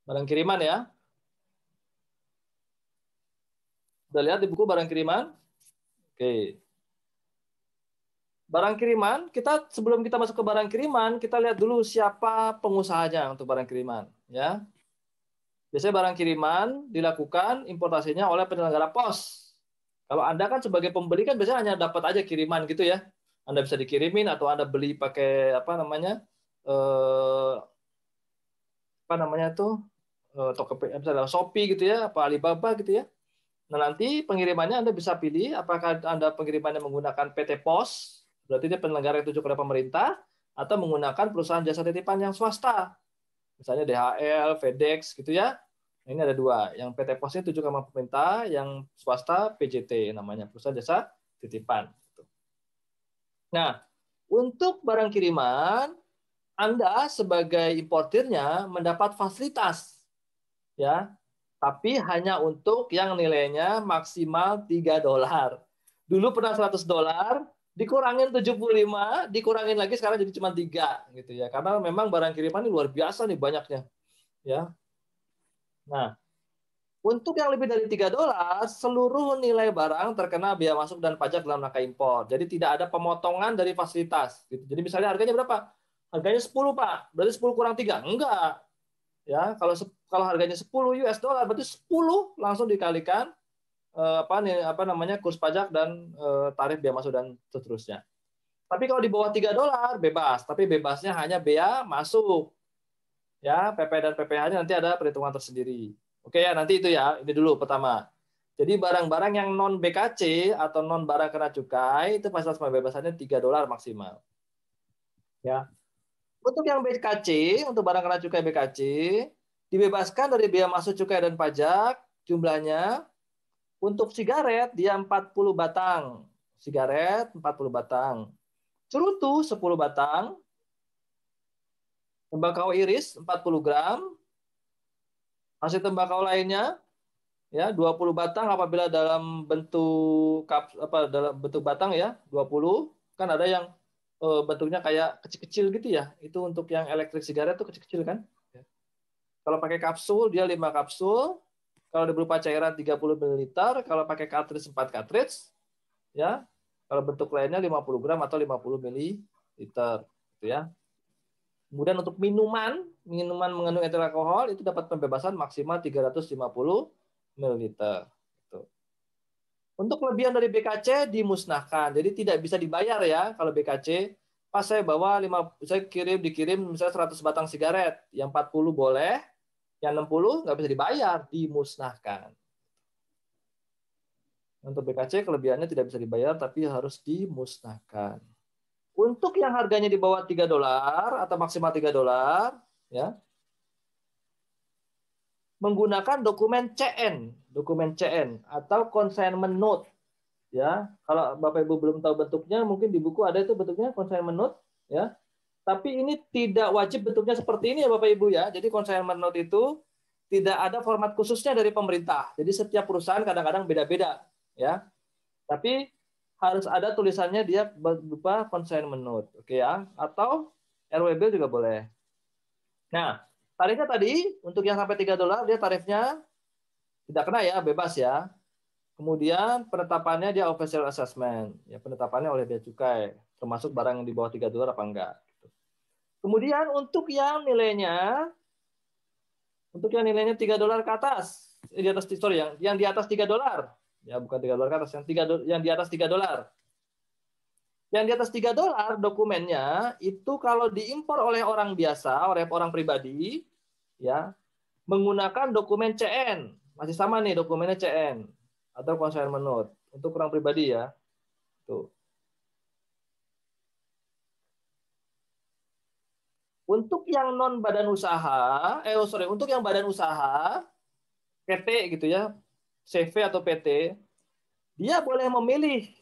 Barang kiriman ya. Udah lihat di buku barang kiriman? Oke. Barang kiriman, sebelum kita masuk ke barang kiriman, kita lihat dulu siapa pengusahanya untuk barang kiriman, ya. Biasanya barang kiriman dilakukan importasinya oleh penyelenggara pos. Kalau Anda kan sebagai pembeli kan biasanya hanya dapat aja kiriman gitu ya. Anda bisa dikirimin atau Anda beli pakai apa namanya? Eh, apa namanya tuh? Tokopedia, misalnya Shopee gitu ya, apa Alibaba gitu ya. Nah, nanti pengirimannya Anda bisa pilih apakah Anda pengirimannya menggunakan PT Pos, berarti dia penyelenggara yang ditunjuk oleh pemerintah, atau menggunakan perusahaan jasa titipan yang swasta, misalnya DHL, FedEx gitu ya. Nah, ini ada dua, yang PT Pos ini tujuh sama pemerintah, yang swasta PJT namanya, perusahaan jasa titipan. Nah, untuk barang kiriman, Anda sebagai importirnya mendapat fasilitas, ya, tapi hanya untuk yang nilainya maksimal $3. Dulu pernah $100, dikurangin 75, dikurangin lagi sekarang jadi cuma 3 gitu ya. Karena memang barang kiriman ini luar biasa nih banyaknya, ya. Nah, untuk yang lebih dari $3, seluruh nilai barang terkena biaya masuk dan pajak dalam rangka impor. Jadi tidak ada pemotongan dari fasilitas. Gitu. Jadi misalnya harganya berapa? Harganya 10, Pak. Berarti 10 kurang 3. Enggak. Ya, kalau harganya 10 US dollar, berarti 10 langsung dikalikan apa namanya kurs pajak dan tarif bea masuk dan seterusnya. Tapi kalau di bawah $3 bebas, tapi bebasnya hanya bea masuk. Ya, PP dan PPh-nya nanti ada perhitungan tersendiri. Oke ya, nanti itu ya. Ini dulu pertama. Jadi barang-barang yang non BKC atau non barang kena cukai itu fasilitas pembebasannya $3 maksimal. Ya. Untuk yang BKC, untuk barang kena cukai BKC, dibebaskan dari biaya masuk cukai dan pajak jumlahnya. Untuk sigaret dia 40 batang. Sigaret 40 batang. Cerutu 10 batang. Tembakau iris 40 gram. Hasil tembakau lainnya ya 20 batang apabila dalam bentuk dalam bentuk batang ya 20. Kan ada yang bentuknya kayak kecil-kecil gitu ya. Itu untuk yang elektrik sigaret tuh kecil-kecil kan. Kalau pakai kapsul dia 5 kapsul. Kalau berupa cairan 30 ml, kalau pakai cartridge 4 cartridge ya. Kalau bentuk lainnya 50 gram atau 50 ml gitu ya. Kemudian untuk minuman mengandung etil alkohol itu dapat pembebasan maksimal 350 ml. Gitu. Untuk kelebihan dari BKC dimusnahkan. Jadi tidak bisa dibayar ya kalau BKC. Pas saya bawa saya dikirim misalnya 100 batang sigaret, yang 40 boleh, yang 60 nggak bisa dibayar, dimusnahkan. Untuk BKC kelebihannya tidak bisa dibayar tapi harus dimusnahkan. Untuk yang harganya di bawah $3 atau maksimal $3 ya, menggunakan dokumen CN atau consignment note ya. Kalau Bapak Ibu belum tahu bentuknya, mungkin di buku ada itu bentuknya consignment note ya. Tapi ini tidak wajib bentuknya seperti ini ya Bapak Ibu ya. Jadi consignment note itu tidak ada format khususnya dari pemerintah. Jadi setiap perusahaan kadang-kadang beda-beda ya. Tapi harus ada tulisannya dia berupa consignment note, oke ya. Atau RWB juga boleh. Nah, tarifnya tadi untuk yang sampai $3 dia tarifnya tidak kena ya, bebas ya. Kemudian penetapannya dia official assessment, ya penetapannya oleh bea cukai, termasuk barang yang di bawah $3 apa enggak. Kemudian untuk yang nilainya $3 ke atas, di atas sorry yang di atas $3, ya bukan $3 ke atas, yang di atas $3. Yang di atas $3 dokumennya itu kalau diimpor oleh orang biasa, oleh orang pribadi, ya menggunakan dokumen CN, masih sama nih dokumennya CN atau consignment note untuk orang pribadi ya. Tuh. Untuk yang non badan usaha, untuk yang badan usaha, PT gitu ya, CV atau PT, dia boleh memilih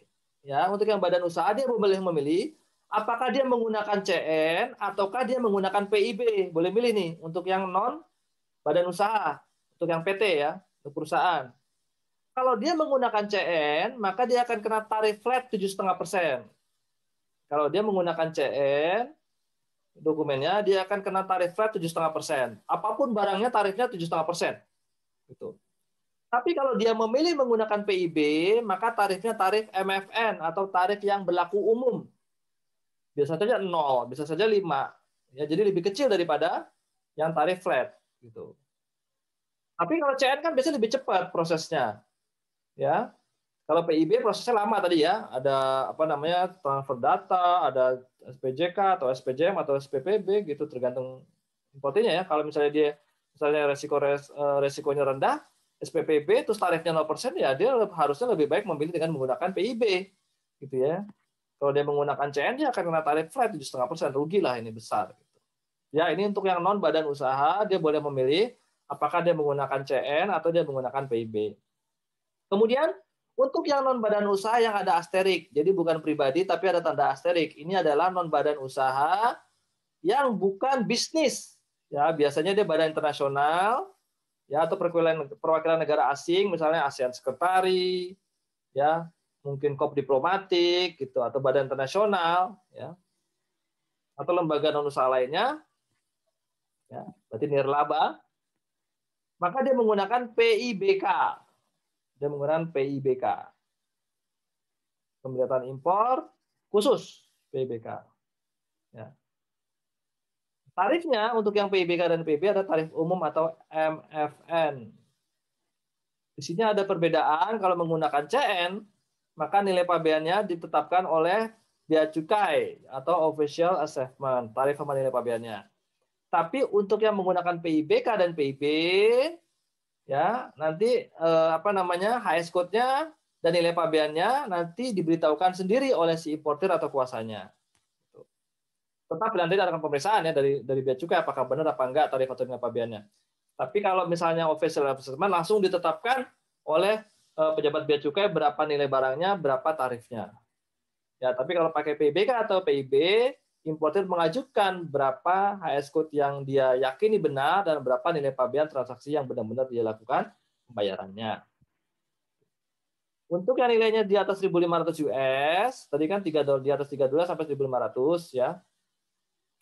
ya untuk yang badan usaha dia boleh memilih apakah dia menggunakan CN ataukah dia menggunakan PIB. Boleh milih nih untuk yang non badan usaha, untuk yang PT ya, untuk perusahaan. Kalau dia menggunakan CN, maka dia akan kena tarif flat 7,5%. Kalau dia menggunakan CN, dokumennya, dia akan kena tarif flat 7,5%. Apapun barangnya tarifnya 7,5%. Gitu. Tapi kalau dia memilih menggunakan PIB, maka tarifnya tarif MFN atau tarif yang berlaku umum. Bisa saja 0, bisa saja 5. Ya, jadi lebih kecil daripada yang tarif flat. Gitu. Tapi kalau CN kan biasanya lebih cepat prosesnya. Ya, kalau PIB prosesnya lama tadi ya, ada apa namanya transfer data, ada SPJK atau SPJM atau SPPB gitu tergantung importernya ya. Kalau misalnya dia misalnya resikonya rendah, SPPB terus tarifnya 0% ya dia harusnya lebih baik memilih dengan menggunakan PIB gitu ya. Kalau dia menggunakan CN dia akan kena tarif flat 7,5%, rugi lah ini besar. Gitu. Ya ini untuk yang non badan usaha dia boleh memilih apakah dia menggunakan CN atau dia menggunakan PIB. Kemudian untuk yang non badan usaha yang ada asterik, jadi bukan pribadi tapi ada tanda asterik. Ini adalah non badan usaha yang bukan bisnis. Ya, biasanya dia badan internasional, ya atau perwakilan negara asing, misalnya ASEAN Sekretari, ya mungkin kop diplomatik, gitu, atau badan internasional, ya, atau lembaga non usaha lainnya, ya, berarti nirlaba. Maka dia menggunakan PIBK. Dia menggunakan PIBK. Pembiayaan impor khusus PIBK. Ya. Tarifnya untuk yang PIBK dan PIB ada tarif umum atau MFN. Di sini ada perbedaan kalau menggunakan CN, maka nilai pabeannya ditetapkan oleh Bea Cukai atau Official Assessment, tarif sama nilai pabeannya. Tapi untuk yang menggunakan PIBK dan PIB, ya nanti apa namanya HS code-nya dan nilai pabeannya nanti diberitahukan sendiri oleh si importer atau kuasanya. Tetap nanti ada pemeriksaan ya dari Bea Cukai apakah benar apa enggak tarif atau nilai pabeannya. Tapi kalau misalnya official assessment langsung ditetapkan oleh pejabat Bea Cukai berapa nilai barangnya, berapa tarifnya. Ya, tapi kalau pakai PIBK atau PIB, importer mengajukan berapa HS code yang dia yakini benar dan berapa nilai pabean transaksi yang benar-benar dia lakukan pembayarannya. Untuk yang nilainya di atas 1.500 US, tadi kan di atas $3 sampai 1.500 ya.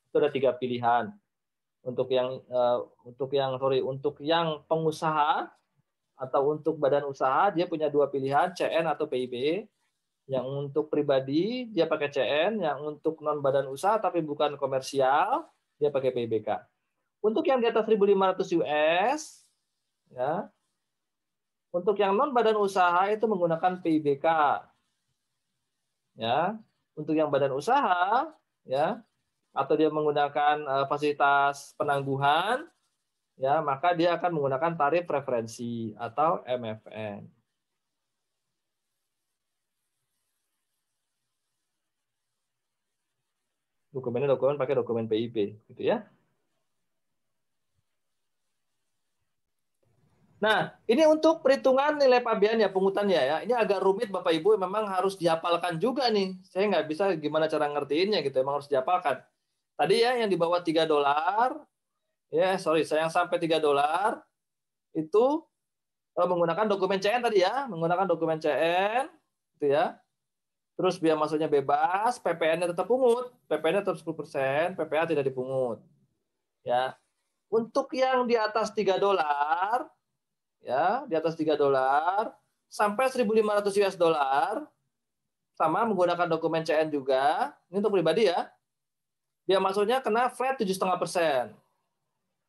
Itu ada 3 pilihan. Untuk yang pengusaha atau untuk badan usaha dia punya 2 pilihan, CN atau PIB. Yang untuk pribadi dia pakai CN, yang untuk non badan usaha tapi bukan komersial dia pakai PIBK. Untuk yang di atas 1.500 US ya. Untuk yang non badan usaha itu menggunakan PIBK. Ya. Untuk yang badan usaha ya atau dia menggunakan fasilitas penangguhan ya, maka dia akan menggunakan tarif referensi atau MFN. Dokumen pakai dokumen PIB gitu ya. Nah, ini untuk perhitungan nilai pabean ya, pungutannya ya. Ini agak rumit Bapak Ibu, memang harus dihafalkan juga nih. Saya nggak bisa gimana cara ngertiinnya gitu, memang harus dihafalkan. Tadi ya yang di bawah $3, ya sorry, saya yang sampai $3 itu menggunakan dokumen CN tadi ya, menggunakan dokumen CN, gitu ya. Terus biaya masuknya bebas, PPN-nya tetap pungut, PPN-nya tetap 10%, PPA tidak dipungut. Ya. Untuk yang di atas $3, ya, di atas $3 sampai 1.500 US dollar sama menggunakan dokumen CN juga. Ini untuk pribadi ya. Biaya masuknya kena flat 7,5%.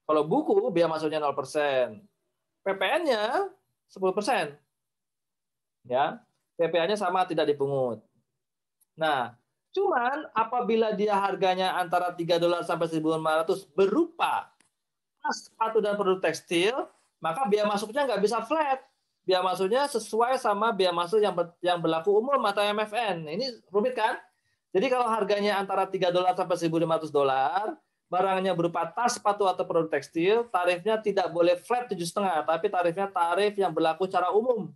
Kalau buku biaya masuknya 0%. PPN-nya 10%. Ya. PPA-nya sama tidak dipungut. Nah, cuman apabila dia harganya antara $3 sampai 1.500 berupa tas, sepatu dan produk tekstil, maka biaya masuknya nggak bisa flat. Biaya masuknya sesuai sama biaya masuk yang berlaku umum atau MFN. Ini rumit kan? Jadi kalau harganya antara $3 sampai $1.500, barangnya berupa tas, sepatu atau produk tekstil, tarifnya tidak boleh flat 7,5, tapi tarifnya tarif yang berlaku secara umum.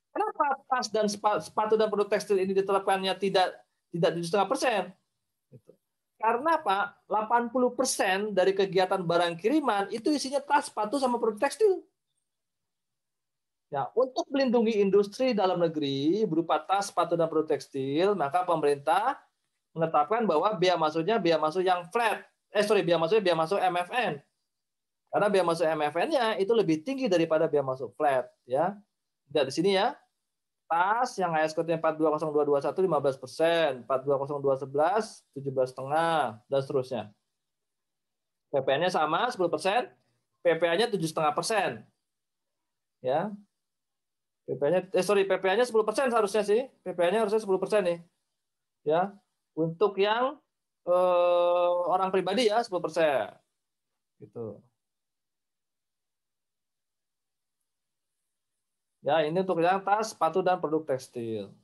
Kenapa tas dan sepatu dan produk tekstil ini ditetapkannya tidak 7,5%? Karena Pak, 80% dari kegiatan barang kiriman itu isinya tas, sepatu, sama produk tekstil. Ya, untuk melindungi industri dalam negeri berupa tas, sepatu, dan produk tekstil, maka pemerintah menetapkan bahwa biaya masuknya biaya masuk yang flat. Biaya masuknya biaya masuk MFN. Karena biaya masuk MFN-nya itu lebih tinggi daripada biaya masuk flat, ya. Lihat di sini ya. Tas yang highest code-nya 420221 15%, 420211 17,5 dan seterusnya. PPN-nya sama 10%, PPA-nya 7,5%. Ya. PPA-nya 10% seharusnya sih. PPA-nya harusnya 10% nih. Ya. Untuk yang orang pribadi ya 10%. Gitu. Ya, ini untuk yang tas, sepatu dan produk tekstil.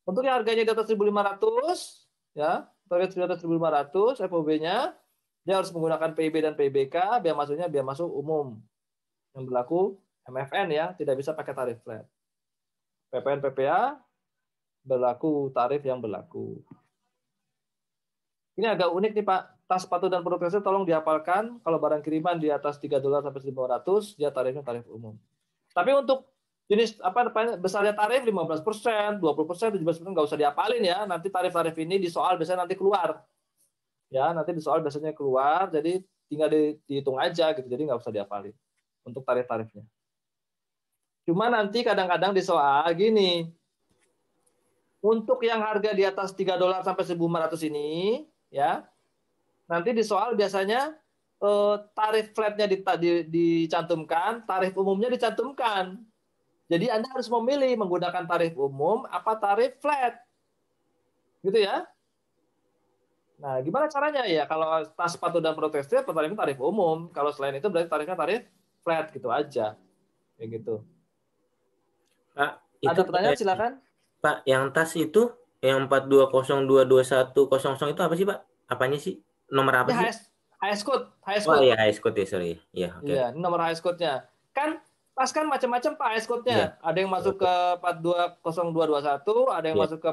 Untuk yang harganya di atas 1.500, ya, target di atas 1.500, FOB-nya dia harus menggunakan PIB dan PBK, biaya masuknya biaya masuk umum yang berlaku MFN ya, tidak bisa pakai tarif flat. PPN PPA berlaku tarif yang berlaku. Ini agak unik nih Pak, tas sepatu dan produk tekstil tolong dihafalkan, kalau barang kiriman di atas $3 sampai 1.500, dia tarifnya tarif umum. Tapi untuk jenis besarnya tarif 15%, 20%, 17% nggak usah diapalin ya. Nanti tarif-tarif ini di soal biasanya nanti keluar. Ya, nanti di soal biasanya keluar, jadi tinggal dihitung aja gitu. Jadi nggak usah diapalin untuk tarif-tarifnya. Cuma nanti kadang-kadang di soal gini. Untuk yang harga di atas $3 sampai 1.500 ini, ya. Nanti di soal biasanya tarif flatnya dicantumkan, tarif umumnya dicantumkan. Jadi Anda harus memilih menggunakan tarif umum apa tarif flat. Gitu ya. Nah, gimana caranya ya? Kalau tas sepatu dan produk tekstil tarifnya tarif umum. Kalau selain itu berarti tarifnya tarif flat gitu aja. Kayak gitu. Pak, itu ada pertanyaan silakan. Pak, yang tas itu yang 42022100 itu apa sih, Pak? Apanya sih? Nomor apa sih? Highest code, highest Oh code. iya, highest code ya, sorry. Iya, oke. Iya, ini nomor highest code-nya. Kan tas kan macam-macam Pak highest Iya. code-nya. Ada yang masuk ke 420221, ada yang Iya. masuk ke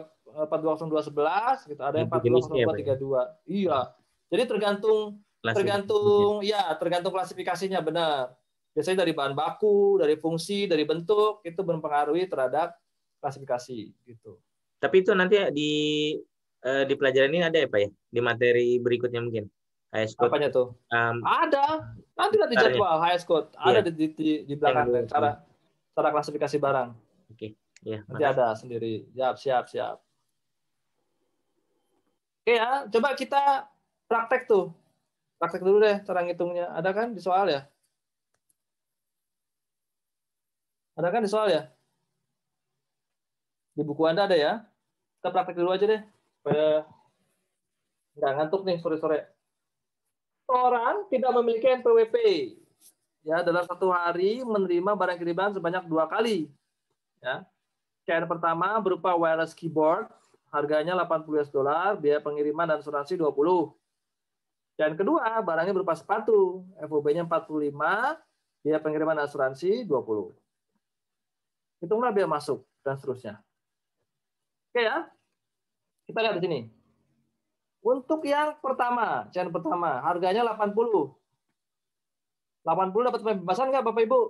420211 gitu, ada yang Itu jenisnya ya, Pak ya? 420232. Iya. Jadi tergantung Klasifikasinya. tergantung klasifikasinya benar. Biasanya dari bahan baku, dari fungsi, dari bentuk itu mempengaruhi terhadap klasifikasi gitu. Tapi itu nanti di pelajaran ini ada ya, Pak ya? Di materi berikutnya mungkin. Highest code. Apanya tuh? Ada. Nanti di jadwal highest code. Ada Iya. di belakang cara klasifikasi barang. Oke. Ya, Nanti makasih. ada sendiri. Siap. Oke ya, coba kita praktek tuh. Praktek dulu deh cara ngitungnya. Ada kan di soal ya? Ada kan di soal ya? Di buku Anda ada ya? Kita praktek dulu aja deh. Supaya nggak ngantuk nih sore-sore. Orang tidak memiliki NPWP. Ya, dalam satu hari menerima barang kiriman sebanyak 2 kali. Ya. CN pertama berupa wireless keyboard, harganya $80, biaya pengiriman dan asuransi 20. Dan kedua, barangnya berupa sepatu, FOB-nya 45, biaya pengiriman dan asuransi 20. Hitunglah biaya masuk dan seterusnya. Oke ya. Kita lihat di sini. Untuk yang pertama, CN pertama, harganya 80. 80 dapat pembebasan nggak Bapak Ibu?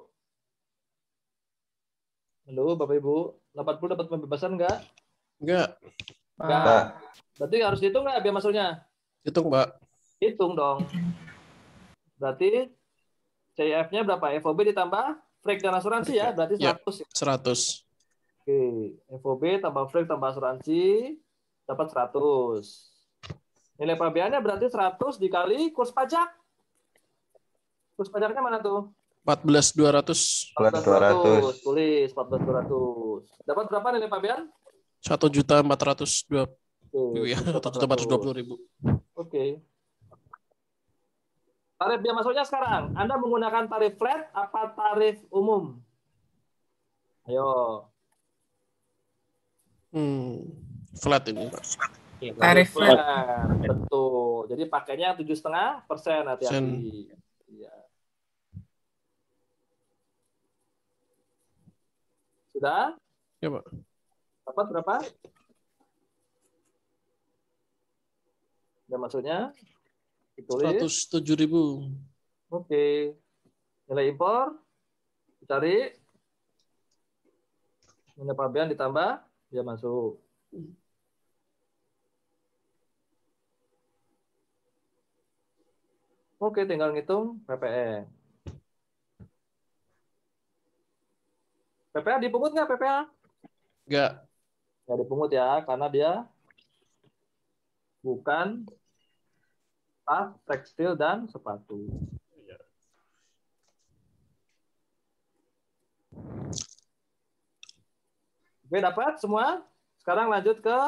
Halo Bapak Ibu, 80 dapat pembebasan nggak? Enggak. Enggak. Berarti harus dihitung nggak biaya masuknya? Hitung, Pak. Hitung dong. Berarti CIF-nya berapa? FOB ditambah freight dan asuransi ya, berarti 100. Ya, 100. Oke, FOB tambah freight tambah asuransi dapat 100. Nilai pabeannya berarti 100 dikali kurs pajak. Kurs pajaknya mana tuh? 14.200. 14.200. Tulis 14.200. Dapat berapa nilai pabean? 1.420.000. Oke, Ya, 1.420.000. Oke. Tarif biaya masuknya sekarang. Anda menggunakan tarif flat apa tarif umum? Ayo. Flat ini, Pak. Tarif flat. Betul. Jadi pakainya 7,5%. Hati-hati. Iya. Sudah? Ya, Pak. Dapat berapa? Dan maksudnya? Ditulis. 107.000. Oke. Nilai impor. Dicari. Nilai pabean ditambah. Dia masuk. Oke, tinggal ngitung PPN. PPA dipungut nggak PPA? Enggak. Nggak dipungut ya, karena dia bukan tas, tekstil, dan sepatu. Oke, dapat semua? Sekarang lanjut ke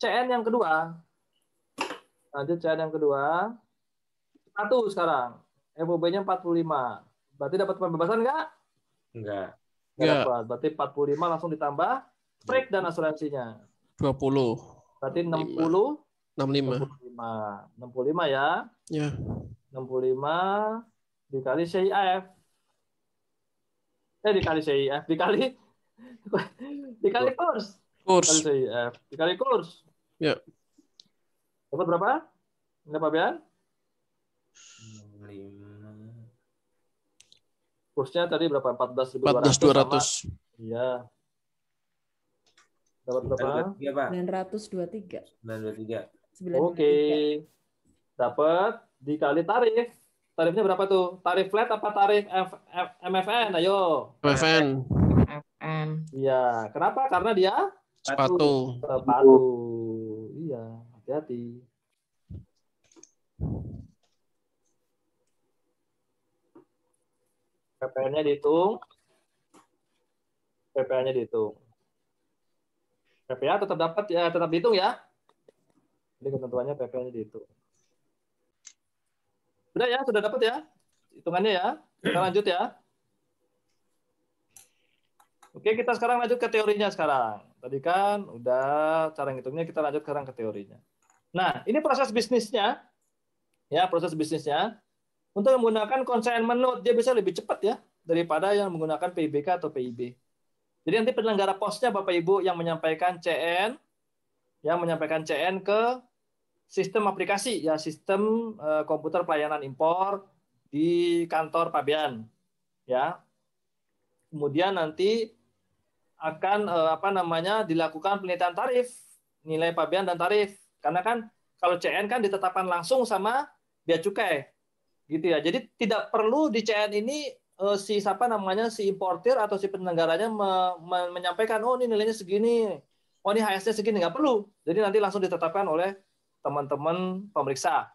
CN yang kedua. Lanjut CN yang kedua. Sepatu sekarang. FOB-nya 45. Berarti dapat pembebasan nggak? Enggak. Nggak Enggak. dapat. Berarti 45 langsung ditambah break dan asuransinya. 20. Berarti 60, 65. 65 ya. Ya. 65 dikali CIF. Dikali CIF. Dikali kurs. Kurs. Dikali CIF. Dikali kurs. Ya. Dapat berapa? Ini Pak Bian? 65. Kursnya tadi berapa? 14.200. 14.200. Iya. Dapat berapa? 923, Pak. 923. 923. Oke. Dapat dikali tarif. Tarifnya berapa tuh? Tarif flat apa tarif MFN? Ayo. PFN. FN. Iya. Kenapa? Karena dia Sepatu. sepatu. Iya. Hati-hati. PPN-nya dihitung. PPN-nya dihitung. PPA tetap dapat ya, tetap dihitung ya. Jadi ketentuannya PPN-nya dihitung. Sudah ya, sudah dapat ya hitungannya ya. Kita lanjut ya. Oke, kita sekarang lanjut ke teorinya sekarang. Tadi kan udah cara ngitungnya, kita lanjut sekarang ke teorinya. Nah, ini proses bisnisnya. Ya, proses bisnisnya. Untuk menggunakan consignment note, dia bisa lebih cepat ya daripada yang menggunakan PIBK atau PIB. Jadi nanti penyelenggara posnya Bapak Ibu yang menyampaikan CN ke sistem aplikasi ya, sistem komputer pelayanan impor di kantor Pabean ya. Kemudian nanti akan dilakukan penelitian tarif, nilai Pabean dan tarif. Karena kan kalau CN kan ditetapkan langsung sama bea cukai. Gitu ya. Jadi tidak perlu di CN ini si importir atau si penyelenggaranya menyampaikan, oh ini nilainya segini, oh ini HS-nya segini, nggak perlu. Jadi nanti langsung ditetapkan oleh teman-teman pemeriksa.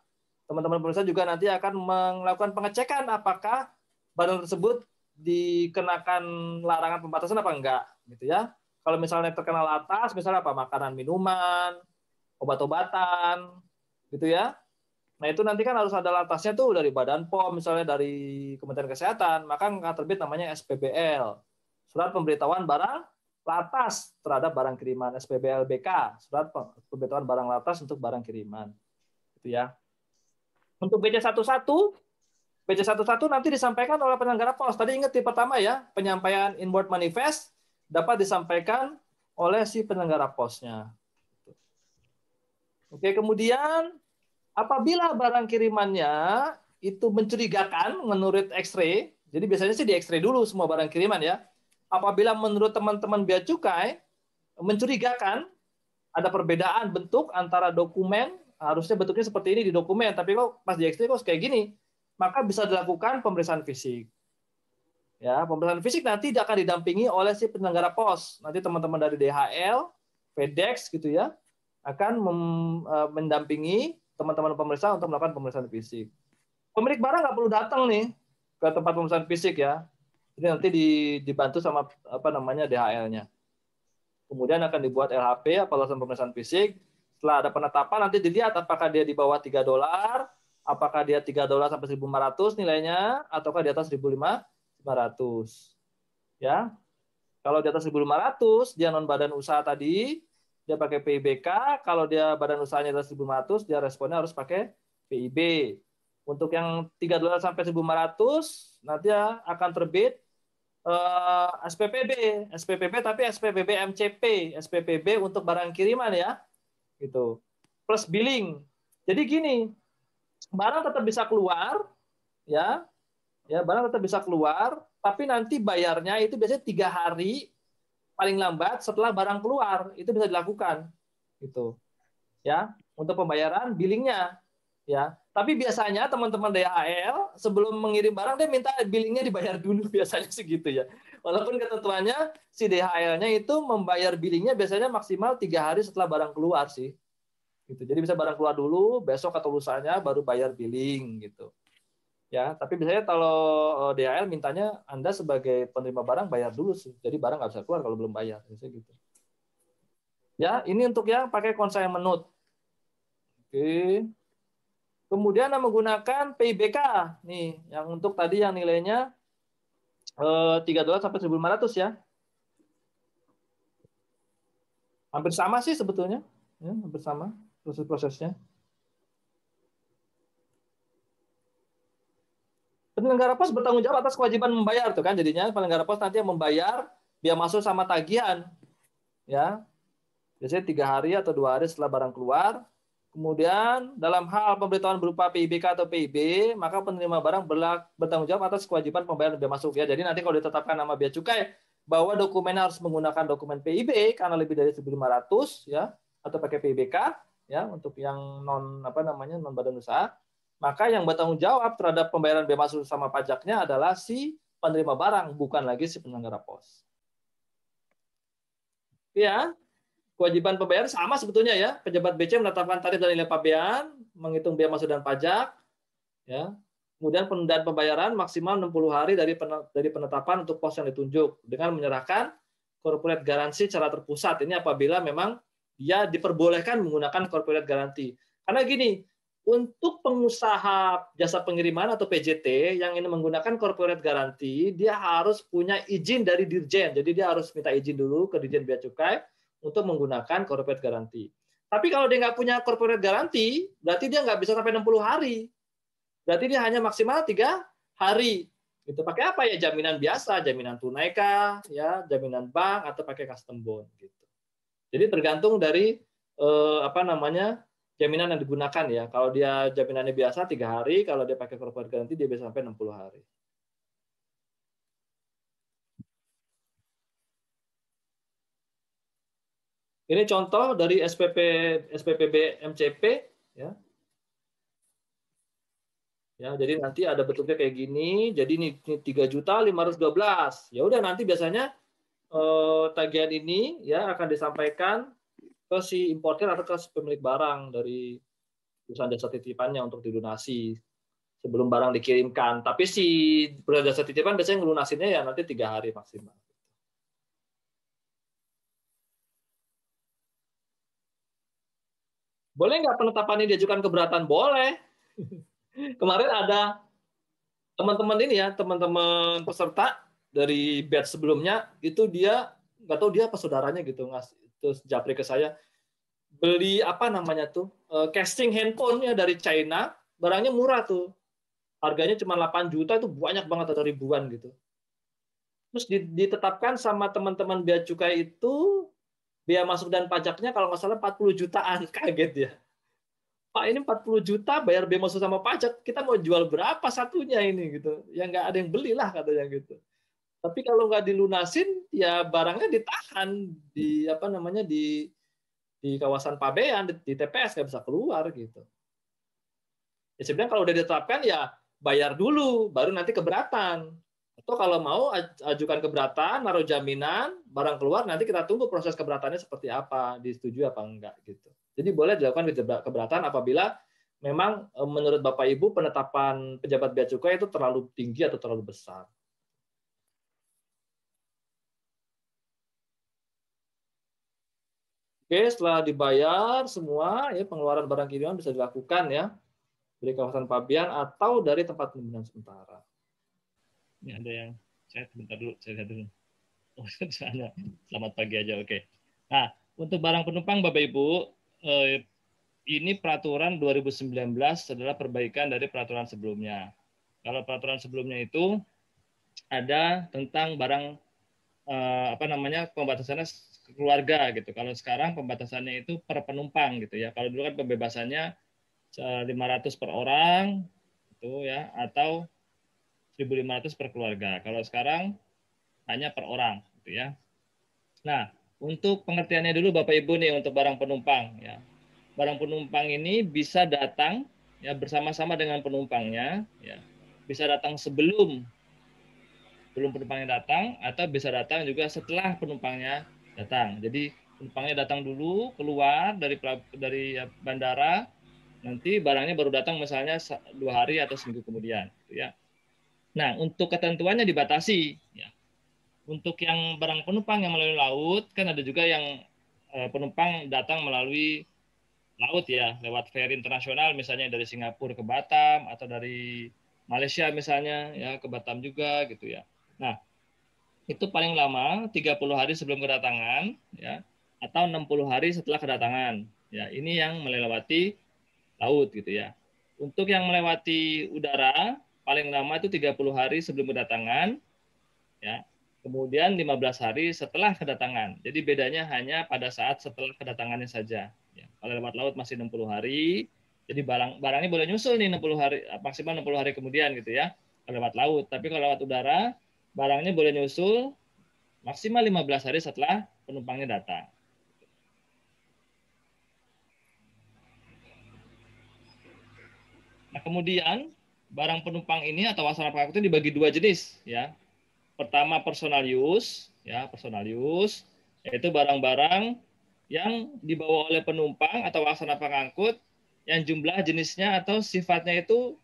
Teman-teman pemeriksa juga nanti akan melakukan pengecekan apakah barang tersebut dikenakan larangan pembatasan apa enggak, gitu ya. Kalau misalnya terkenal atas, misalnya apa, makanan, minuman, obat-obatan, gitu ya. Nah itu nanti kan harus ada latasnya tuh dari Badan POM, misalnya dari Kementerian Kesehatan, maka akan terbit namanya SPBL, Surat Pemberitahuan Barang Latas terhadap barang kiriman, SPBL-BK, Surat Pemberitahuan Barang Latas untuk barang kiriman. Gitu ya. Untuk BC11 nanti disampaikan oleh penyelenggara pos. Tadi ingat di pertama ya, penyampaian inward manifest dapat disampaikan oleh si penyelenggara posnya. Oke, kemudian apabila barang kirimannya itu mencurigakan menurut X-ray, jadi biasanya sih di X-ray dulu semua barang kiriman ya. Apabila menurut teman-teman bea cukai mencurigakan ada perbedaan bentuk antara dokumen, harusnya bentuknya seperti ini di dokumen, tapi kok pas di X-ray kok kayak gini, maka bisa dilakukan pemeriksaan fisik. Ya, pemeriksaan fisik nanti akan didampingi oleh si penyelenggara pos. Nanti teman-teman dari DHL, FedEx gitu ya, akan mendampingi teman-teman pemeriksa untuk melakukan pemeriksaan fisik. Pemilik barang nggak perlu datang nih ke tempat pemeriksaan fisik ya. Jadi nanti dibantu sama DHL-nya. Kemudian akan dibuat LHP atau laporan pemeriksaan fisik. Setelah ada penetapan nanti dilihat apakah dia di bawah $3, apakah dia $3 sampai 1.500 nilainya, ataukah di atas 1.500. Ya. Kalau di atas 1.500 dia non badan usaha tadi, dia pakai PIBK, kalau dia badan usahanya atas 1.500, dia responnya harus pakai PIB. Untuk yang $3 sampai 1.500, nanti akan terbit SPPB tapi SPPB MCP, SPPB untuk barang kiriman ya. Gitu. Plus billing. Jadi gini, barang tetap bisa keluar, ya, barang tetap bisa keluar, tapi nanti bayarnya itu biasanya 3 hari paling lambat setelah barang keluar, itu bisa dilakukan gitu ya, untuk pembayaran billingnya ya. Tapi biasanya teman-teman DHL sebelum mengirim barang dia minta billingnya dibayar dulu, biasanya segitu ya. Walaupun ketentuannya si DHL-nya itu membayar billingnya biasanya maksimal 3 hari setelah barang keluar sih. Gitu. Jadi bisa barang keluar dulu, besok atau lusanya baru bayar billing gitu. Ya, tapi biasanya kalau DHL mintanya Anda sebagai penerima barang bayar dulu sih. Jadi barang nggak bisa keluar kalau belum bayar, biasanya gitu. Ya, ini untuk yang pakai consignment. Oke. Kemudian menggunakan PIBK nih, yang untuk tadi yang nilainya $3 sampai 1.500 ya. Hampir sama sih sebetulnya, ya, hampir sama proses-prosesnya. Penyelenggara pos bertanggung jawab atas kewajiban membayar tuh kan, jadinya penyelenggara pos nanti yang membayar biaya masuk sama tagihan, ya. Biasanya 3 hari atau 2 hari setelah barang keluar. Kemudian dalam hal pemberitahuan berupa PIBK atau PIB, maka penerima barang bertanggung jawab atas kewajiban pembayaran biaya masuk ya. Jadi nanti kalau ditetapkan nama bea cukai bahwa dokumennya harus menggunakan dokumen PIB karena lebih dari 1.500 ya, atau pakai PIBK ya untuk yang non badan usaha, maka yang bertanggung jawab terhadap pembayaran biaya masuk sama pajaknya adalah si penerima barang, bukan lagi si penyelenggara pos. Ya. Kewajiban pembayaran sama sebetulnya ya. Pejabat BC menetapkan tarif dan nilai pabean, menghitung biaya masuk dan pajak, ya. Kemudian penundaan pembayaran maksimal 60 hari dari penetapan untuk pos yang ditunjuk dengan menyerahkan corporate garansi secara terpusat. Ini apabila memang dia diperbolehkan menggunakan corporate garansi. Karena gini, untuk pengusaha jasa pengiriman atau PJT yang ini menggunakan corporate garansi, dia harus punya izin dari Dirjen. Jadi dia harus minta izin dulu ke Dirjen Bea Cukai untuk menggunakan corporate garansi. Tapi kalau dia nggak punya corporate garansi, berarti dia nggak bisa sampai 60 hari. Berarti dia hanya maksimal 3 hari. Gitu. Pakai apa ya? Jaminan biasa, jaminan tunai kah, ya, jaminan bank atau pakai custom bond gitu. Jadi tergantung dari jaminan yang digunakan ya. Kalau dia jaminannya biasa 3 hari, kalau dia pakai corporate garansi dia bisa sampai 60 hari. Ini contoh dari SPPB MCP ya. Ya, jadi nanti ada bentuknya kayak gini. Jadi ini 3.512. Ya udah nanti biasanya tagihan ini ya akan disampaikan ke si importer atau ke si pemilik barang dari perusahaan jasa titipannya untuk dilunasi sebelum barang dikirimkan. Tapi si perusahaan jasa titipan biasanya ngelunasinnya ya nanti 3 hari maksimal. Boleh nggak penetapan ini diajukan keberatan? Boleh. Kemarin ada teman-teman ini ya, teman-teman peserta dari batch sebelumnya, itu dia nggak tahu dia apa saudaranya gitu, terus japri ke saya, beli apa namanya tuh, casing handphone ya dari China, barangnya murah tuh. Harganya cuma 8 juta, itu banyak banget, ada ribuan gitu. Terus ditetapkan sama teman-teman bea cukai itu, biaya masuk dan pajaknya kalau nggak salah 40 jutaan. Kaget ya. Pak, ini 40 juta bayar bea masuk sama pajak, kita mau jual berapa satunya ini gitu. Ya nggak ada yang belilah katanya gitu. Tapi kalau nggak dilunasin, ya barangnya ditahan di kawasan pabean, di TPS nggak bisa keluar gitu. Ya sebenarnya kalau udah ditetapkan ya bayar dulu, baru nanti keberatan. Atau kalau mau ajukan keberatan, naruh jaminan, barang keluar, nanti kita tunggu proses keberatannya seperti apa, disetujui apa enggak gitu. Jadi boleh dilakukan keberatan apabila memang menurut Bapak Ibu penetapan pejabat bea cukai itu terlalu tinggi atau terlalu besar. Oke, setelah dibayar semua, ya pengeluaran barang kiriman bisa dilakukan ya dari kawasan pabean atau dari tempat penimbunan sementara. Ini ada yang saya sebentar dulu, saya lihat dulu. Oh, selamat pagi aja, oke. Nah, untuk barang penumpang Bapak Ibu, ini peraturan 2019 adalah perbaikan dari peraturan sebelumnya. Kalau peraturan sebelumnya itu ada tentang barang pembatasannya keluarga gitu. Kalau sekarang pembatasannya itu per penumpang gitu ya. Kalau dulu kan pembebasannya 500 per orang itu ya, atau 1.500 per keluarga. Kalau sekarang hanya per orang gitu ya. Nah, untuk pengertiannya dulu Bapak Ibu nih untuk barang penumpang ya. Barang penumpang ini bisa datang ya bersama-sama dengan penumpangnya, ya bisa datang sebelum penumpangnya datang atau bisa datang juga setelah penumpangnya datang. Jadi penumpangnya datang dulu keluar dari bandara, nanti barangnya baru datang misalnya 2 hari atau seminggu kemudian, gitu ya. Nah, untuk ketentuannya dibatasi. Ya. Untuk yang barang penumpang yang melalui laut, kan ada juga yang penumpang datang melalui laut ya, lewat ferry internasional, misalnya dari Singapura ke Batam atau dari Malaysia misalnya ya ke Batam juga gitu ya. Nah, itu paling lama 30 hari sebelum kedatangan ya atau 60 hari setelah kedatangan. Ya, ini yang melewati laut gitu ya. Untuk yang melewati udara paling lama itu 30 hari sebelum kedatangan ya. Kemudian 15 hari setelah kedatangan. Jadi bedanya hanya pada saat setelah kedatangannya saja. Ya, kalau lewat laut masih 60 hari. Jadi barangnya boleh nyusul nih 60 hari maksimal 60 hari kemudian gitu ya. Kalau lewat laut, tapi kalau lewat udara barangnya boleh nyusul maksimal 15 hari setelah penumpangnya datang. Nah, kemudian barang penumpang ini atau wasana pengangkut itu dibagi 2 jenis ya. Pertama personal use, ya, personal use yaitu barang-barang yang dibawa oleh penumpang atau wasana pengangkut yang jumlah jenisnya atau sifatnya itu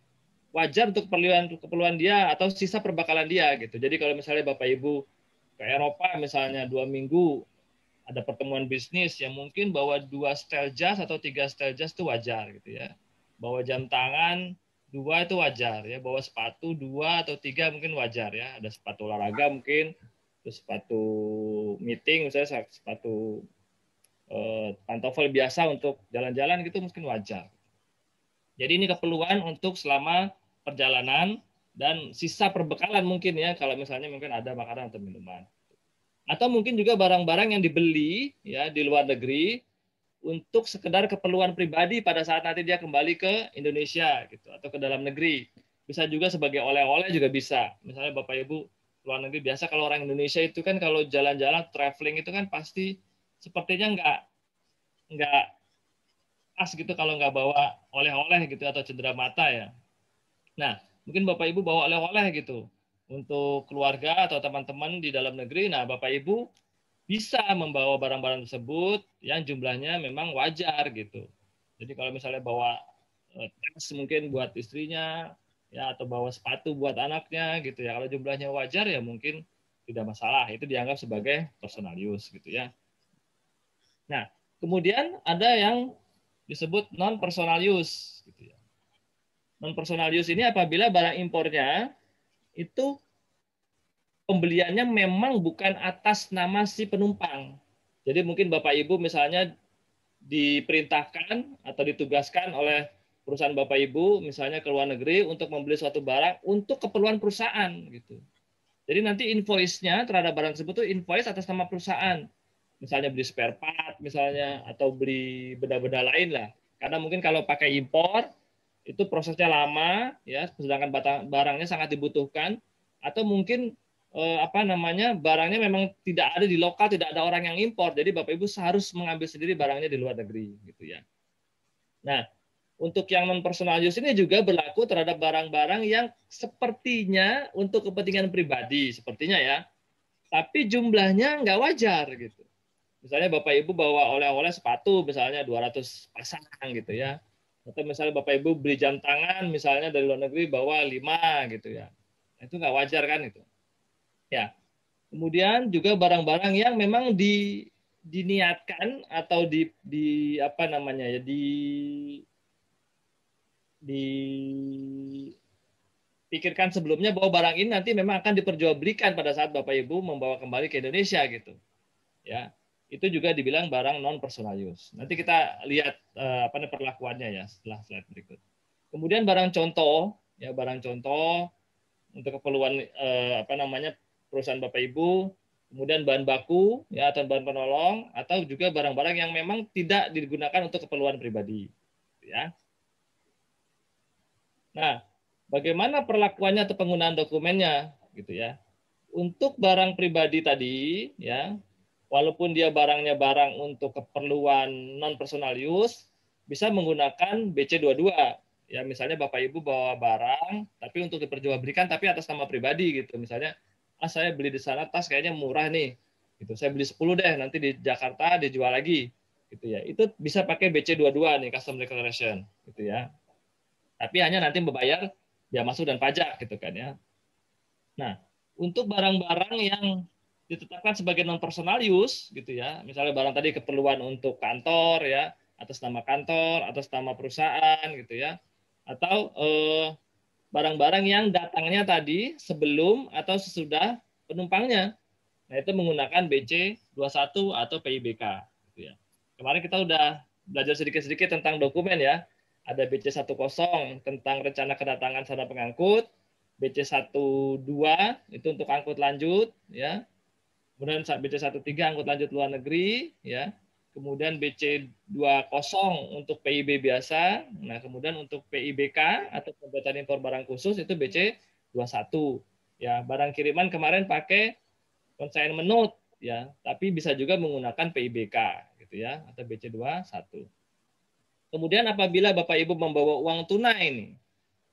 wajar untuk keperluan dia atau sisa perbekalan dia gitu. Jadi kalau misalnya Bapak Ibu ke Eropa misalnya 2 minggu ada pertemuan bisnis yang mungkin bawa 2 setel jas atau 3 setel jas itu wajar gitu ya. Bawa jam tangan 2 itu wajar ya, bawa sepatu 2 atau 3 mungkin wajar ya. Ada sepatu olahraga mungkin, terus sepatu meeting misalnya sepatu pantofel biasa untuk jalan-jalan gitu mungkin wajar. Jadi ini keperluan untuk selama perjalanan dan sisa perbekalan mungkin ya kalau misalnya mungkin ada makanan atau minuman. Atau mungkin juga barang-barang yang dibeli ya di luar negeri untuk sekedar keperluan pribadi pada saat nanti dia kembali ke Indonesia gitu atau ke dalam negeri. Bisa juga sebagai oleh-oleh juga bisa. Misalnya Bapak Ibu luar negeri biasa kalau orang Indonesia itu kan kalau jalan-jalan traveling itu kan pasti sepertinya nggak pas gitu kalau nggak bawa oleh-oleh gitu atau cedera mata ya. Nah, mungkin Bapak Ibu bawa oleh-oleh gitu untuk keluarga atau teman-teman di dalam negeri. Nah, Bapak Ibu bisa membawa barang-barang tersebut yang jumlahnya memang wajar gitu. Jadi kalau misalnya bawa tas mungkin buat istrinya ya atau bawa sepatu buat anaknya gitu ya. Kalau jumlahnya wajar ya mungkin tidak masalah. Itu dianggap sebagai personal use gitu ya. Nah, kemudian ada yang disebut non personal use gitu ya. Non personal use ini apabila barang impornya itu pembeliannya memang bukan atas nama si penumpang. Jadi mungkin Bapak Ibu misalnya diperintahkan atau ditugaskan oleh perusahaan Bapak Ibu misalnya ke luar negeri untuk membeli suatu barang untuk keperluan perusahaan gitu. Jadi nanti invoice-nya terhadap barang tersebut itu invoice atas nama perusahaan. Misalnya beli spare part misalnya atau beli benda-benda lain lah. Karena mungkin kalau pakai impor itu prosesnya lama ya, sedangkan barangnya sangat dibutuhkan atau mungkin barangnya memang tidak ada di lokal, tidak ada orang yang impor, jadi Bapak Ibu harus mengambil sendiri barangnya di luar negeri gitu ya. Nah, untuk yang non personal use ini juga berlaku terhadap barang-barang yang sepertinya untuk kepentingan pribadi sepertinya ya, tapi jumlahnya nggak wajar gitu. Misalnya Bapak Ibu bawa oleh-oleh sepatu misalnya 200 pasang gitu ya. Atau misalnya Bapak Ibu beli jam tangan misalnya dari luar negeri bawa 5 gitu ya. Itu nggak wajar kan itu. Ya. Kemudian juga barang-barang yang memang diniatkan atau dipikirkan sebelumnya bahwa barang ini nanti memang akan diperjualbelikan pada saat Bapak Ibu membawa kembali ke Indonesia gitu. Ya. Itu juga dibilang barang non personal use. Nanti kita lihat perlakuannya ya setelah slide berikut. Kemudian barang contoh untuk keperluan perusahaan Bapak Ibu, kemudian bahan baku ya atau bahan penolong atau juga barang-barang yang memang tidak digunakan untuk keperluan pribadi ya. Nah, bagaimana perlakuannya atau penggunaan dokumennya gitu ya. Untuk barang pribadi tadi ya, walaupun dia barangnya barang untuk keperluan non personal use bisa menggunakan BC22 ya misalnya Bapak Ibu bawa barang, tapi untuk diperjualbelikan tapi atas nama pribadi gitu. Misalnya, saya beli di sana tas kayaknya murah nih, gitu. Saya beli 10 deh, nanti di Jakarta dijual lagi, gitu ya. Itu bisa pakai BC22 nih, Custom Declaration, gitu ya. Tapi hanya nanti membayar biaya masuk dan pajak, gitu kan ya. Nah, untuk barang-barang yang ditetapkan sebagai non personal use, gitu ya, misalnya barang tadi keperluan untuk kantor ya, atas nama kantor, atas nama perusahaan, gitu ya, atau barang-barang yang datangnya tadi sebelum atau sesudah penumpangnya. Nah, itu menggunakan BC21 atau PIBK. Gitu ya. Kemarin kita udah belajar sedikit-sedikit tentang dokumen ya. Ada BC10 tentang rencana kedatangan sarana pengangkut, BC12 itu untuk angkut lanjut, ya. Kemudian BC13 angkut lanjut luar negeri, ya. Kemudian BC20 untuk PIB biasa. Nah, kemudian untuk PIBK atau pembuatan impor barang khusus itu BC21. Ya, barang kiriman kemarin pakai consignment note ya, tapi bisa juga menggunakan PIBK gitu ya atau BC21. Kemudian apabila Bapak Ibu membawa uang tunai nih.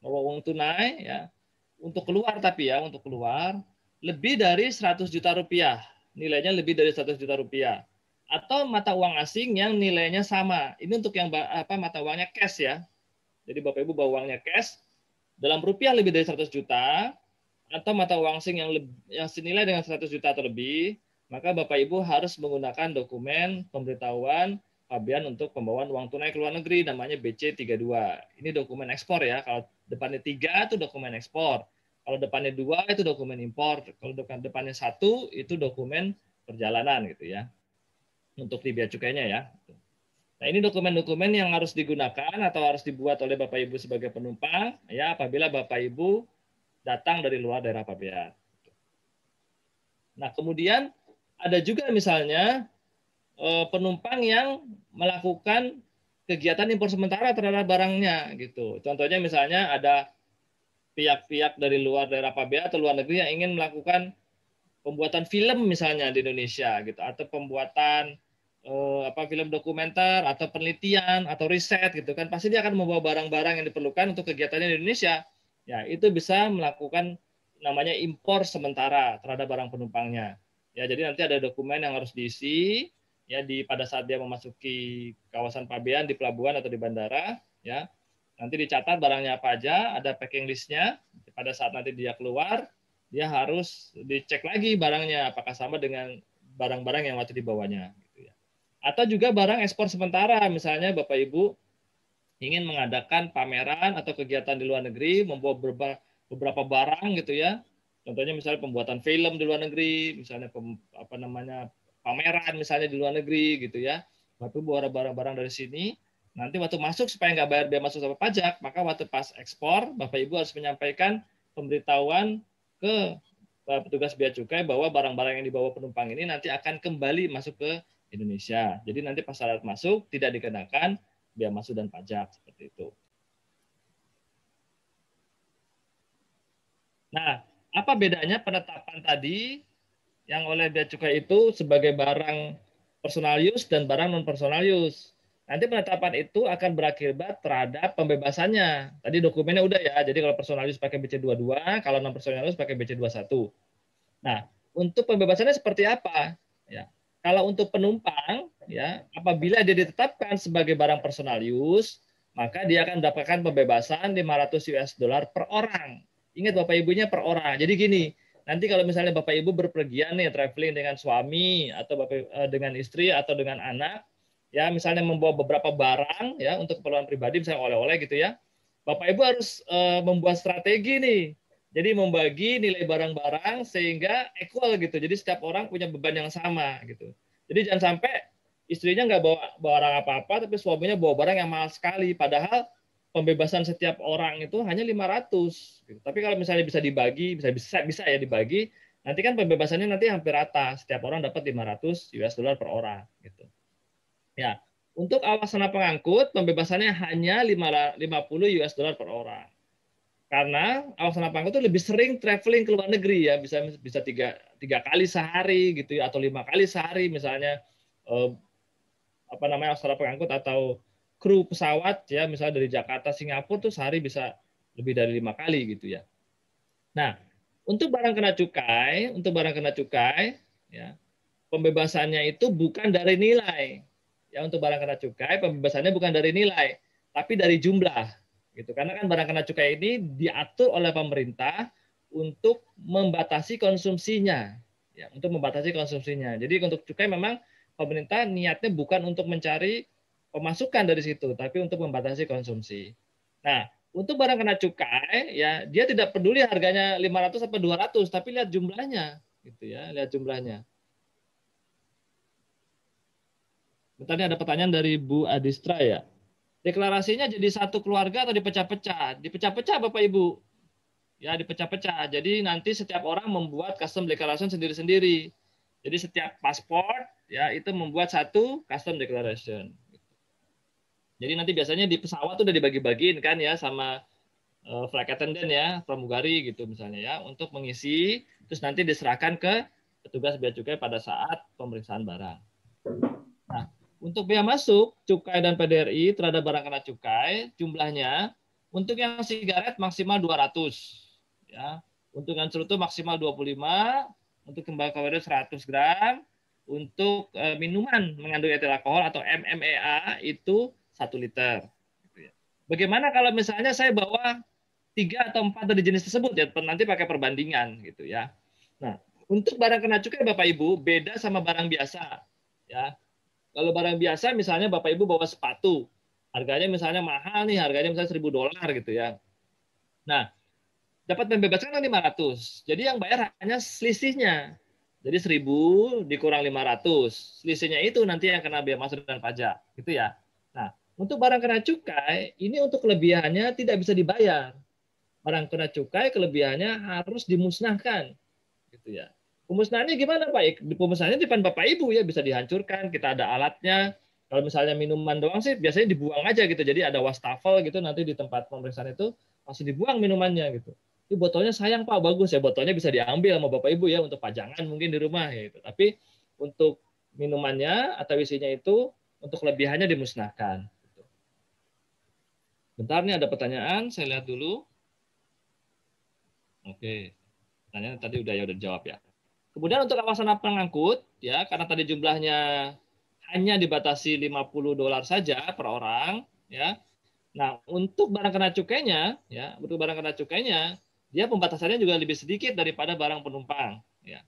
Bawa uang tunai ya untuk keluar tapi ya untuk keluar lebih dari 100 juta rupiah. Nilainya lebih dari 100 juta rupiah. Atau mata uang asing yang nilainya sama. Ini untuk yang mata uangnya cash ya. Jadi Bapak Ibu bawa uangnya cash dalam rupiah lebih dari 100 juta atau mata uang asing yang senilai dengan 100 juta atau lebih, maka Bapak Ibu harus menggunakan dokumen pemberitahuan Fabian untuk pembawaan uang tunai ke luar negeri namanya BC32. Ini dokumen ekspor ya. Kalau depannya 3 itu dokumen ekspor. Kalau depannya 2 itu dokumen impor. Kalau depannya 1 itu dokumen perjalanan gitu ya. Untuk di bea cukainya ya. Nah, ini dokumen-dokumen yang harus digunakan atau harus dibuat oleh Bapak Ibu sebagai penumpang ya apabila Bapak Ibu datang dari luar daerah pabean. Nah, kemudian ada juga misalnya penumpang yang melakukan kegiatan impor sementara terhadap barangnya gitu. Contohnya misalnya ada pihak-pihak dari luar daerah pabean atau luar negeri yang ingin melakukan pembuatan film misalnya di Indonesia gitu atau pembuatan film dokumenter atau penelitian atau riset gitu kan pasti dia akan membawa barang-barang yang diperlukan untuk kegiatannya di Indonesia ya itu bisa melakukan namanya impor sementara terhadap barang penumpangnya ya jadi nanti ada dokumen yang harus diisi ya pada saat dia memasuki kawasan pabean di pelabuhan atau di bandara ya nanti dicatat barangnya apa aja ada packing listnya pada saat nanti dia keluar dia harus dicek lagi barangnya apakah sama dengan barang-barang yang waktu dibawanya gitu ya. Atau juga barang ekspor sementara misalnya Bapak Ibu ingin mengadakan pameran atau kegiatan di luar negeri membawa beberapa barang gitu ya. Contohnya misalnya pembuatan film di luar negeri, misalnya pameran misalnya di luar negeri gitu ya. Bapak Ibu bawa barang-barang dari sini, nanti waktu masuk supaya nggak bayar biaya masuk sama pajak, maka waktu pas ekspor Bapak Ibu harus menyampaikan pemberitahuan ke petugas bea cukai bahwa barang-barang yang dibawa penumpang ini nanti akan kembali masuk ke Indonesia. Jadi nanti pas saat masuk tidak dikenakan biaya masuk dan pajak seperti itu. Nah, apa bedanya penetapan tadi yang oleh bea cukai itu sebagai barang personal use dan barang non personal use? Nanti penetapan itu akan berakibat terhadap pembebasannya. Tadi dokumennya udah ya. Jadi kalau personal use pakai BC22, kalau non personal use pakai BC21. Nah, untuk pembebasannya seperti apa? Ya. Kalau untuk penumpang, ya, apabila dia ditetapkan sebagai barang personal use, maka dia akan mendapatkan pembebasan 500 US dollar per orang. Ingat Bapak Ibunya per orang. Jadi gini, nanti kalau misalnya Bapak Ibu berpergian nih traveling dengan suami atau dengan istri atau dengan anak, ya misalnya membawa beberapa barang ya untuk keperluan pribadi misalnya oleh-oleh gitu ya. Bapak Ibu harus membuat strategi nih. Jadi membagi nilai barang-barang sehingga equal gitu. Jadi setiap orang punya beban yang sama gitu. Jadi jangan sampai istrinya nggak bawa barang apa-apa tapi suaminya bawa barang yang mahal sekali. Padahal pembebasan setiap orang itu hanya 500. Gitu. Tapi kalau misalnya bisa dibagi, bisa ya dibagi, nanti kan pembebasannya nanti hampir rata. Setiap orang dapat 500 US dollar per orang. Gitu. Ya, untuk awak pengangkut pembebasannya hanya 50 US dollar per orang. Karena awak pengangkut itu lebih sering traveling ke luar negeri ya, bisa tiga kali sehari gitu ya, atau 5 kali sehari misalnya awak pengangkut atau kru pesawat ya, misalnya dari Jakarta Singapura tuh sehari bisa lebih dari 5 kali gitu ya. Nah, untuk barang kena cukai ya, pembebasannya itu bukan dari nilai. Ya, untuk barang kena cukai pembebasannya bukan dari nilai, tapi dari jumlah. Gitu. Karena kan barang kena cukai ini diatur oleh pemerintah untuk membatasi konsumsinya. Ya, untuk membatasi konsumsinya. Jadi untuk cukai memang pemerintah niatnya bukan untuk mencari pemasukan dari situ, tapi untuk membatasi konsumsi. Nah, untuk barang kena cukai ya dia tidak peduli harganya 500 atau 200, tapi lihat jumlahnya gitu ya, lihat jumlahnya. Bentar, ada pertanyaan dari Bu Adistra ya. Deklarasinya jadi satu keluarga atau dipecah-pecah? Dipecah-pecah Bapak Ibu. Ya, dipecah-pecah. Jadi nanti setiap orang membuat custom declaration sendiri-sendiri. Jadi setiap paspor ya itu membuat satu custom declaration. Jadi nanti biasanya di pesawat tuh udah dibagi-bagiin kan ya sama flight attendant ya, pramugari gitu misalnya ya, untuk mengisi, terus nanti diserahkan ke petugas bea cukai pada saat pemeriksaan barang. Nah, untuk bea masuk, cukai dan PDRI terhadap barang kena cukai, jumlahnya untuk yang sigaret maksimal 200, ya. Untuk yang cerutu maksimal 25, untuk tembakau 100 gram, untuk minuman mengandung etil alkohol atau MMEA itu 1 liter. Bagaimana kalau misalnya saya bawa 3 atau 4 dari jenis tersebut ya, nanti pakai perbandingan gitu ya. Nah, untuk barang kena cukai Bapak Ibu beda sama barang biasa ya. Kalau barang biasa misalnya Bapak Ibu bawa sepatu, harganya misalnya mahal nih, harganya misalnya $1.000 gitu ya. Nah, dapat pembebasan kan 500. Jadi yang bayar hanya selisihnya. Jadi 1.000 dikurang 500. Selisihnya itu nanti yang kena bea masuk dan pajak, gitu ya. Nah, untuk barang kena cukai, ini untuk kelebihannya tidak bisa dibayar. Barang kena cukai kelebihannya harus dimusnahkan, gitu ya. Pemusnahannya gimana Pak? Pemusnahannya di depan Bapak Ibu ya, bisa dihancurkan, kita ada alatnya. Kalau misalnya minuman doang sih biasanya dibuang aja gitu. Jadi ada wastafel gitu nanti di tempat pemeriksaan itu langsung dibuang minumannya gitu. Ini botolnya sayang Pak, bagus ya, botolnya bisa diambil sama Bapak Ibu ya untuk pajangan mungkin di rumah ya gitu. Tapi untuk minumannya atau isinya itu untuk kelebihannya dimusnahkan. Bentar nih ada pertanyaan, saya lihat dulu. Oke, pertanyaan tadi udah dijawab ya. Kemudian untuk kawasan pengangkut, ya karena tadi jumlahnya hanya dibatasi $50 saja per orang, ya. Nah, untuk barang kena cukainya, ya, untuk barang kena cukainya, dia pembatasannya juga lebih sedikit daripada barang penumpang, ya.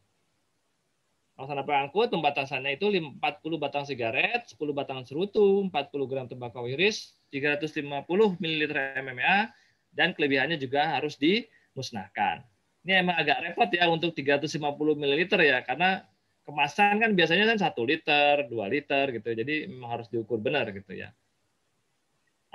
Kawasan pengangkut pembatasannya itu 40 batang sigaret, 10 batang cerutu, 40 gram tembakau iris, 350 ml MMA, dan kelebihannya juga harus dimusnahkan. Ini emang agak repot ya untuk 350 ml ya, karena kemasan kan biasanya kan 1 liter, 2 liter gitu. Jadi memang harus diukur benar gitu ya.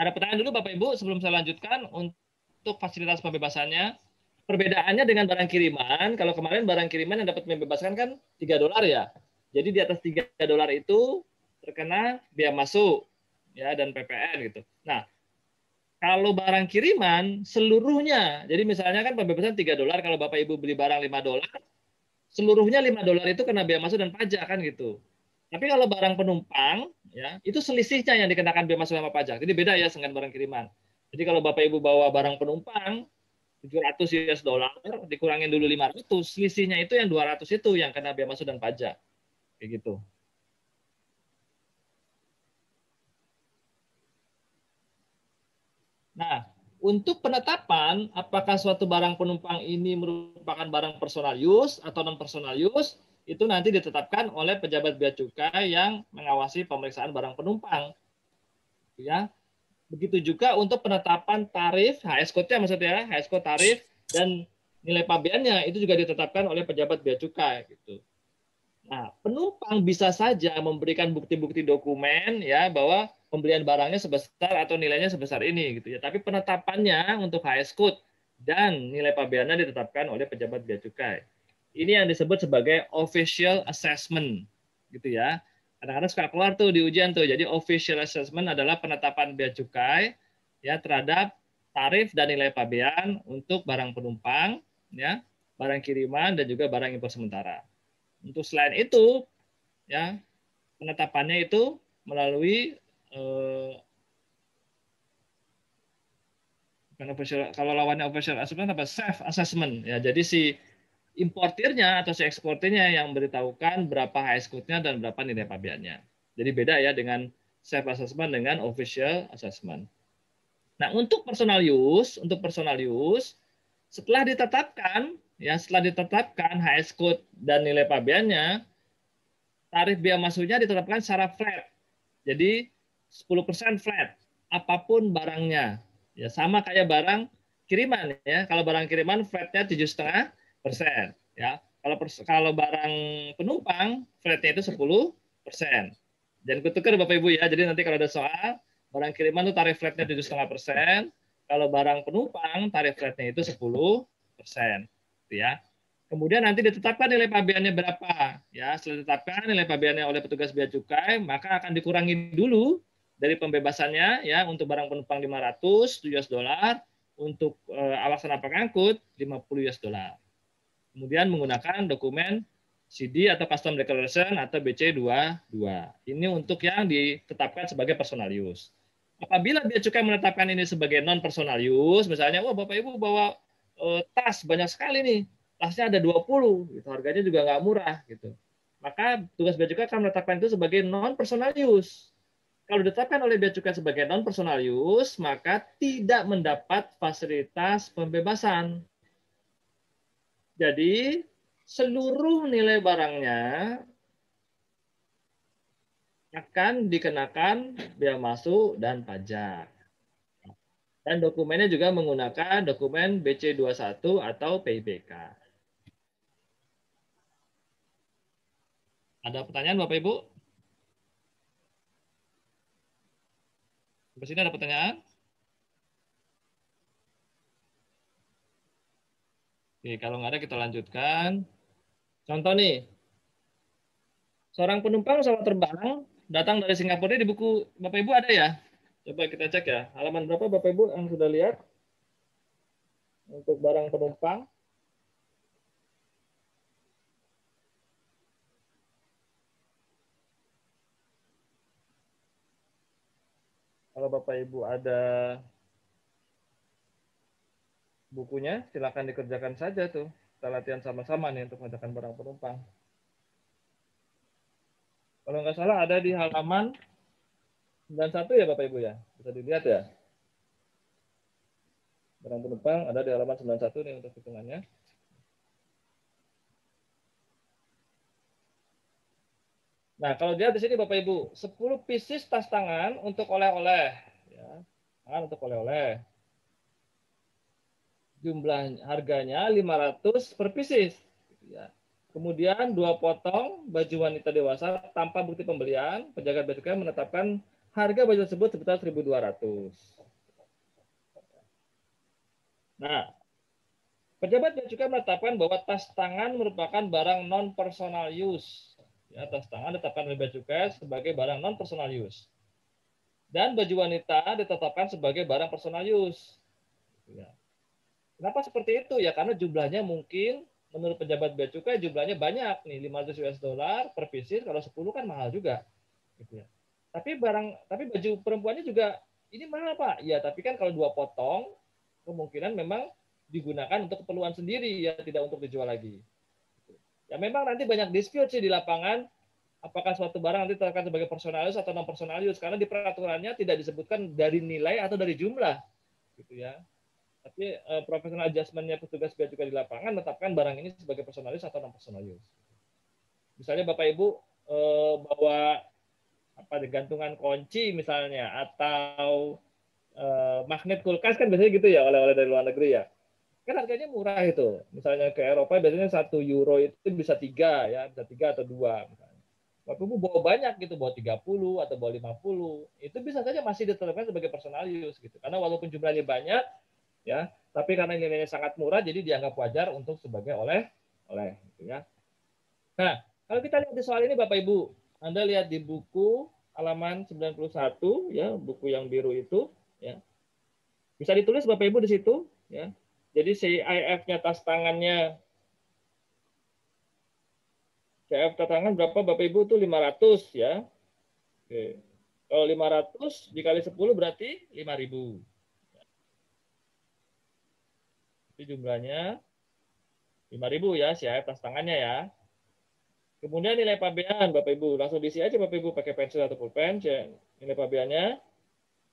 Ada pertanyaan dulu Bapak Ibu sebelum saya lanjutkan untuk fasilitas pembebasannya. Perbedaannya dengan barang kiriman, kalau kemarin barang kiriman yang dapat membebaskan kan $3 ya. Jadi di atas $3 itu terkena bea masuk ya dan PPN gitu. Nah, kalau barang kiriman seluruhnya, jadi misalnya kan pembebasan $3, kalau Bapak Ibu beli barang $5, seluruhnya $5 itu kena bea masuk dan pajak kan gitu. Tapi kalau barang penumpang ya, itu selisihnya yang dikenakan bea masuk sama pajak. Jadi beda ya dengan barang kiriman. Jadi kalau Bapak Ibu bawa barang penumpang $700 dikurangin dulu 500, selisihnya itu yang 200 itu yang kena bea masuk dan pajak. Kayak gitu. Nah, untuk penetapan apakah suatu barang penumpang ini merupakan barang personal use atau non personal use, itu nanti ditetapkan oleh pejabat bea cukai yang mengawasi pemeriksaan barang penumpang. Ya. Begitu juga untuk penetapan tarif, HS code-nya maksudnya, HS code tarif dan nilai pabeannya itu juga ditetapkan oleh pejabat bea cukai gitu. Nah, penumpang bisa saja memberikan bukti-bukti dokumen ya bahwa pembelian barangnya sebesar atau nilainya sebesar ini gitu ya. Tapi penetapannya untuk HS code dan nilai pabeannya ditetapkan oleh pejabat bea cukai. Ini yang disebut sebagai official assessment gitu ya. Kadang-kadang suka keluar tuh di ujian tuh. Jadi official assessment adalah penetapan bea cukai ya terhadap tarif dan nilai pabean untuk barang penumpang ya, barang kiriman dan juga barang impor sementara. Untuk selain itu ya penetapannya itu melalui Kalau lawannya official assessment apa? Self assessment ya. Jadi si importirnya atau si eksportirnya yang memberitahukan berapa highest quote-nya dan berapa nilai pabeannya. Jadi beda ya dengan self assessment dengan official assessment. Nah, untuk personal use setelah ditetapkan highest quote dan nilai pabeannya, tarif biaya masuknya ditetapkan secara flat. Jadi 10% flat apapun barangnya. Ya sama kayak barang kiriman ya. Kalau barang kiriman flatnya 7,5%. Ya. Kalau barang penumpang flatnya itu 10%. Dan kutukar Bapak Ibu ya. Jadi nanti kalau ada soal barang kiriman itu tarif flatnya 7,5%. Kalau barang penumpang tarif flatnya itu 10%. Gitu ya. Kemudian nanti ditetapkan nilai pabeannya berapa. Ya, setelah ditetapkan nilai pabeannya oleh petugas bea cukai, maka akan dikurangi dulu dari pembebasannya ya untuk barang penumpang 500 US dollar, untuk alasan pengangkut 50 US dollar. Kemudian menggunakan dokumen CD atau Custom Declaration atau BC22. Ini untuk yang ditetapkan sebagai personal use. Apabila bea cukai menetapkan ini sebagai non personal use, misalnya wah Bapak Ibu bawa tas banyak sekali nih. Tasnya ada 20, gitu. Harganya juga nggak murah gitu. Maka tugas bea cukai akan menetapkan itu sebagai non personal use. Kalau ditetapkan oleh bea cukai sebagai non personal use, maka tidak mendapat fasilitas pembebasan. Jadi seluruh nilai barangnya akan dikenakan bea masuk dan pajak. Dan dokumennya juga menggunakan dokumen BC21 atau PIBK. Ada pertanyaan Bapak Ibu? Sampai sini ada pertanyaan? Oke, kalau nggak ada kita lanjutkan. Contoh nih, seorang penumpang pesawat terbang datang dari Singapura di buku Bapak Ibu ada ya? Coba kita cek ya. Halaman berapa Bapak Ibu yang sudah lihat? Untuk barang penumpang. Kalau Bapak Ibu ada bukunya, silakan dikerjakan saja tuh. Kita latihan sama-sama nih untuk mengerjakan barang penumpang. Kalau nggak salah ada di halaman 91 ya Bapak Ibu ya. Bisa dilihat ya. Barang penumpang ada di halaman 91 nih untuk hitungannya. Nah, kalau dilihat di sini Bapak Ibu, 10 pieces tas tangan untuk oleh-oleh. Ya, tangan untuk oleh-oleh. Jumlah harganya 500 per pieces. Ya. Kemudian 2 potong baju wanita dewasa tanpa bukti pembelian, penjaga bea cukai menetapkan harga baju tersebut sebesar 1.200. Nah, pejabat bea cukai menetapkan bahwa tas tangan merupakan barang non personal use. Ya, tas tangan ditetapkan oleh bea cukai sebagai barang non personal use. Dan baju wanita ditetapkan sebagai barang personal use. Ya. Kenapa seperti itu? Ya karena jumlahnya mungkin menurut pejabat bea cukai jumlahnya banyak nih, 500 US dollar per pieces, kalau 10 kan mahal juga. Gitu ya. Tapi baju perempuannya juga ini mahal Pak. Ya tapi kan kalau 2 potong kemungkinan memang digunakan untuk keperluan sendiri ya, tidak untuk dijual lagi. Ya memang nanti banyak dispute sih di lapangan apakah suatu barang nanti ditetapkan sebagai personal use atau non personal use, karena di peraturannya tidak disebutkan dari nilai atau dari jumlah gitu ya. Tapi professional adjustment-nya petugas bea cukai di lapangan menetapkan barang ini sebagai personal use atau non personal use. Misalnya Bapak Ibu bawa gantungan kunci misalnya, atau magnet kulkas kan biasanya gitu ya, oleh-oleh dari luar negeri ya. Kan harganya murah itu. Misalnya ke Eropa biasanya 1 euro itu bisa 3 ya, bisa 3 atau 2 misalnya. Bapak Ibu bawa banyak gitu, bawa 30 atau bawa 50, itu bisa saja masih ditetapkan sebagai personal use gitu. Karena walaupun jumlahnya banyak ya, tapi karena nilainya sangat murah jadi dianggap wajar untuk sebagai oleh gitu ya. Nah, kalau kita lihat di soal ini Bapak Ibu, Anda lihat di buku halaman 91 ya, buku yang biru itu ya. Bisa ditulis Bapak Ibu di situ ya. Jadi CIF-nya tas tangannya, CIF tas tangan berapa Bapak Ibu tuh 500 ya. Oke. Kalau 500 dikali 10 berarti 5.000. Itu jumlahnya 5.000 ya, siap tas tangannya ya. Kemudian nilai pabean Bapak Ibu, langsung diisi aja Bapak Ibu pakai pensil atau pulpen. Nilai pabeannya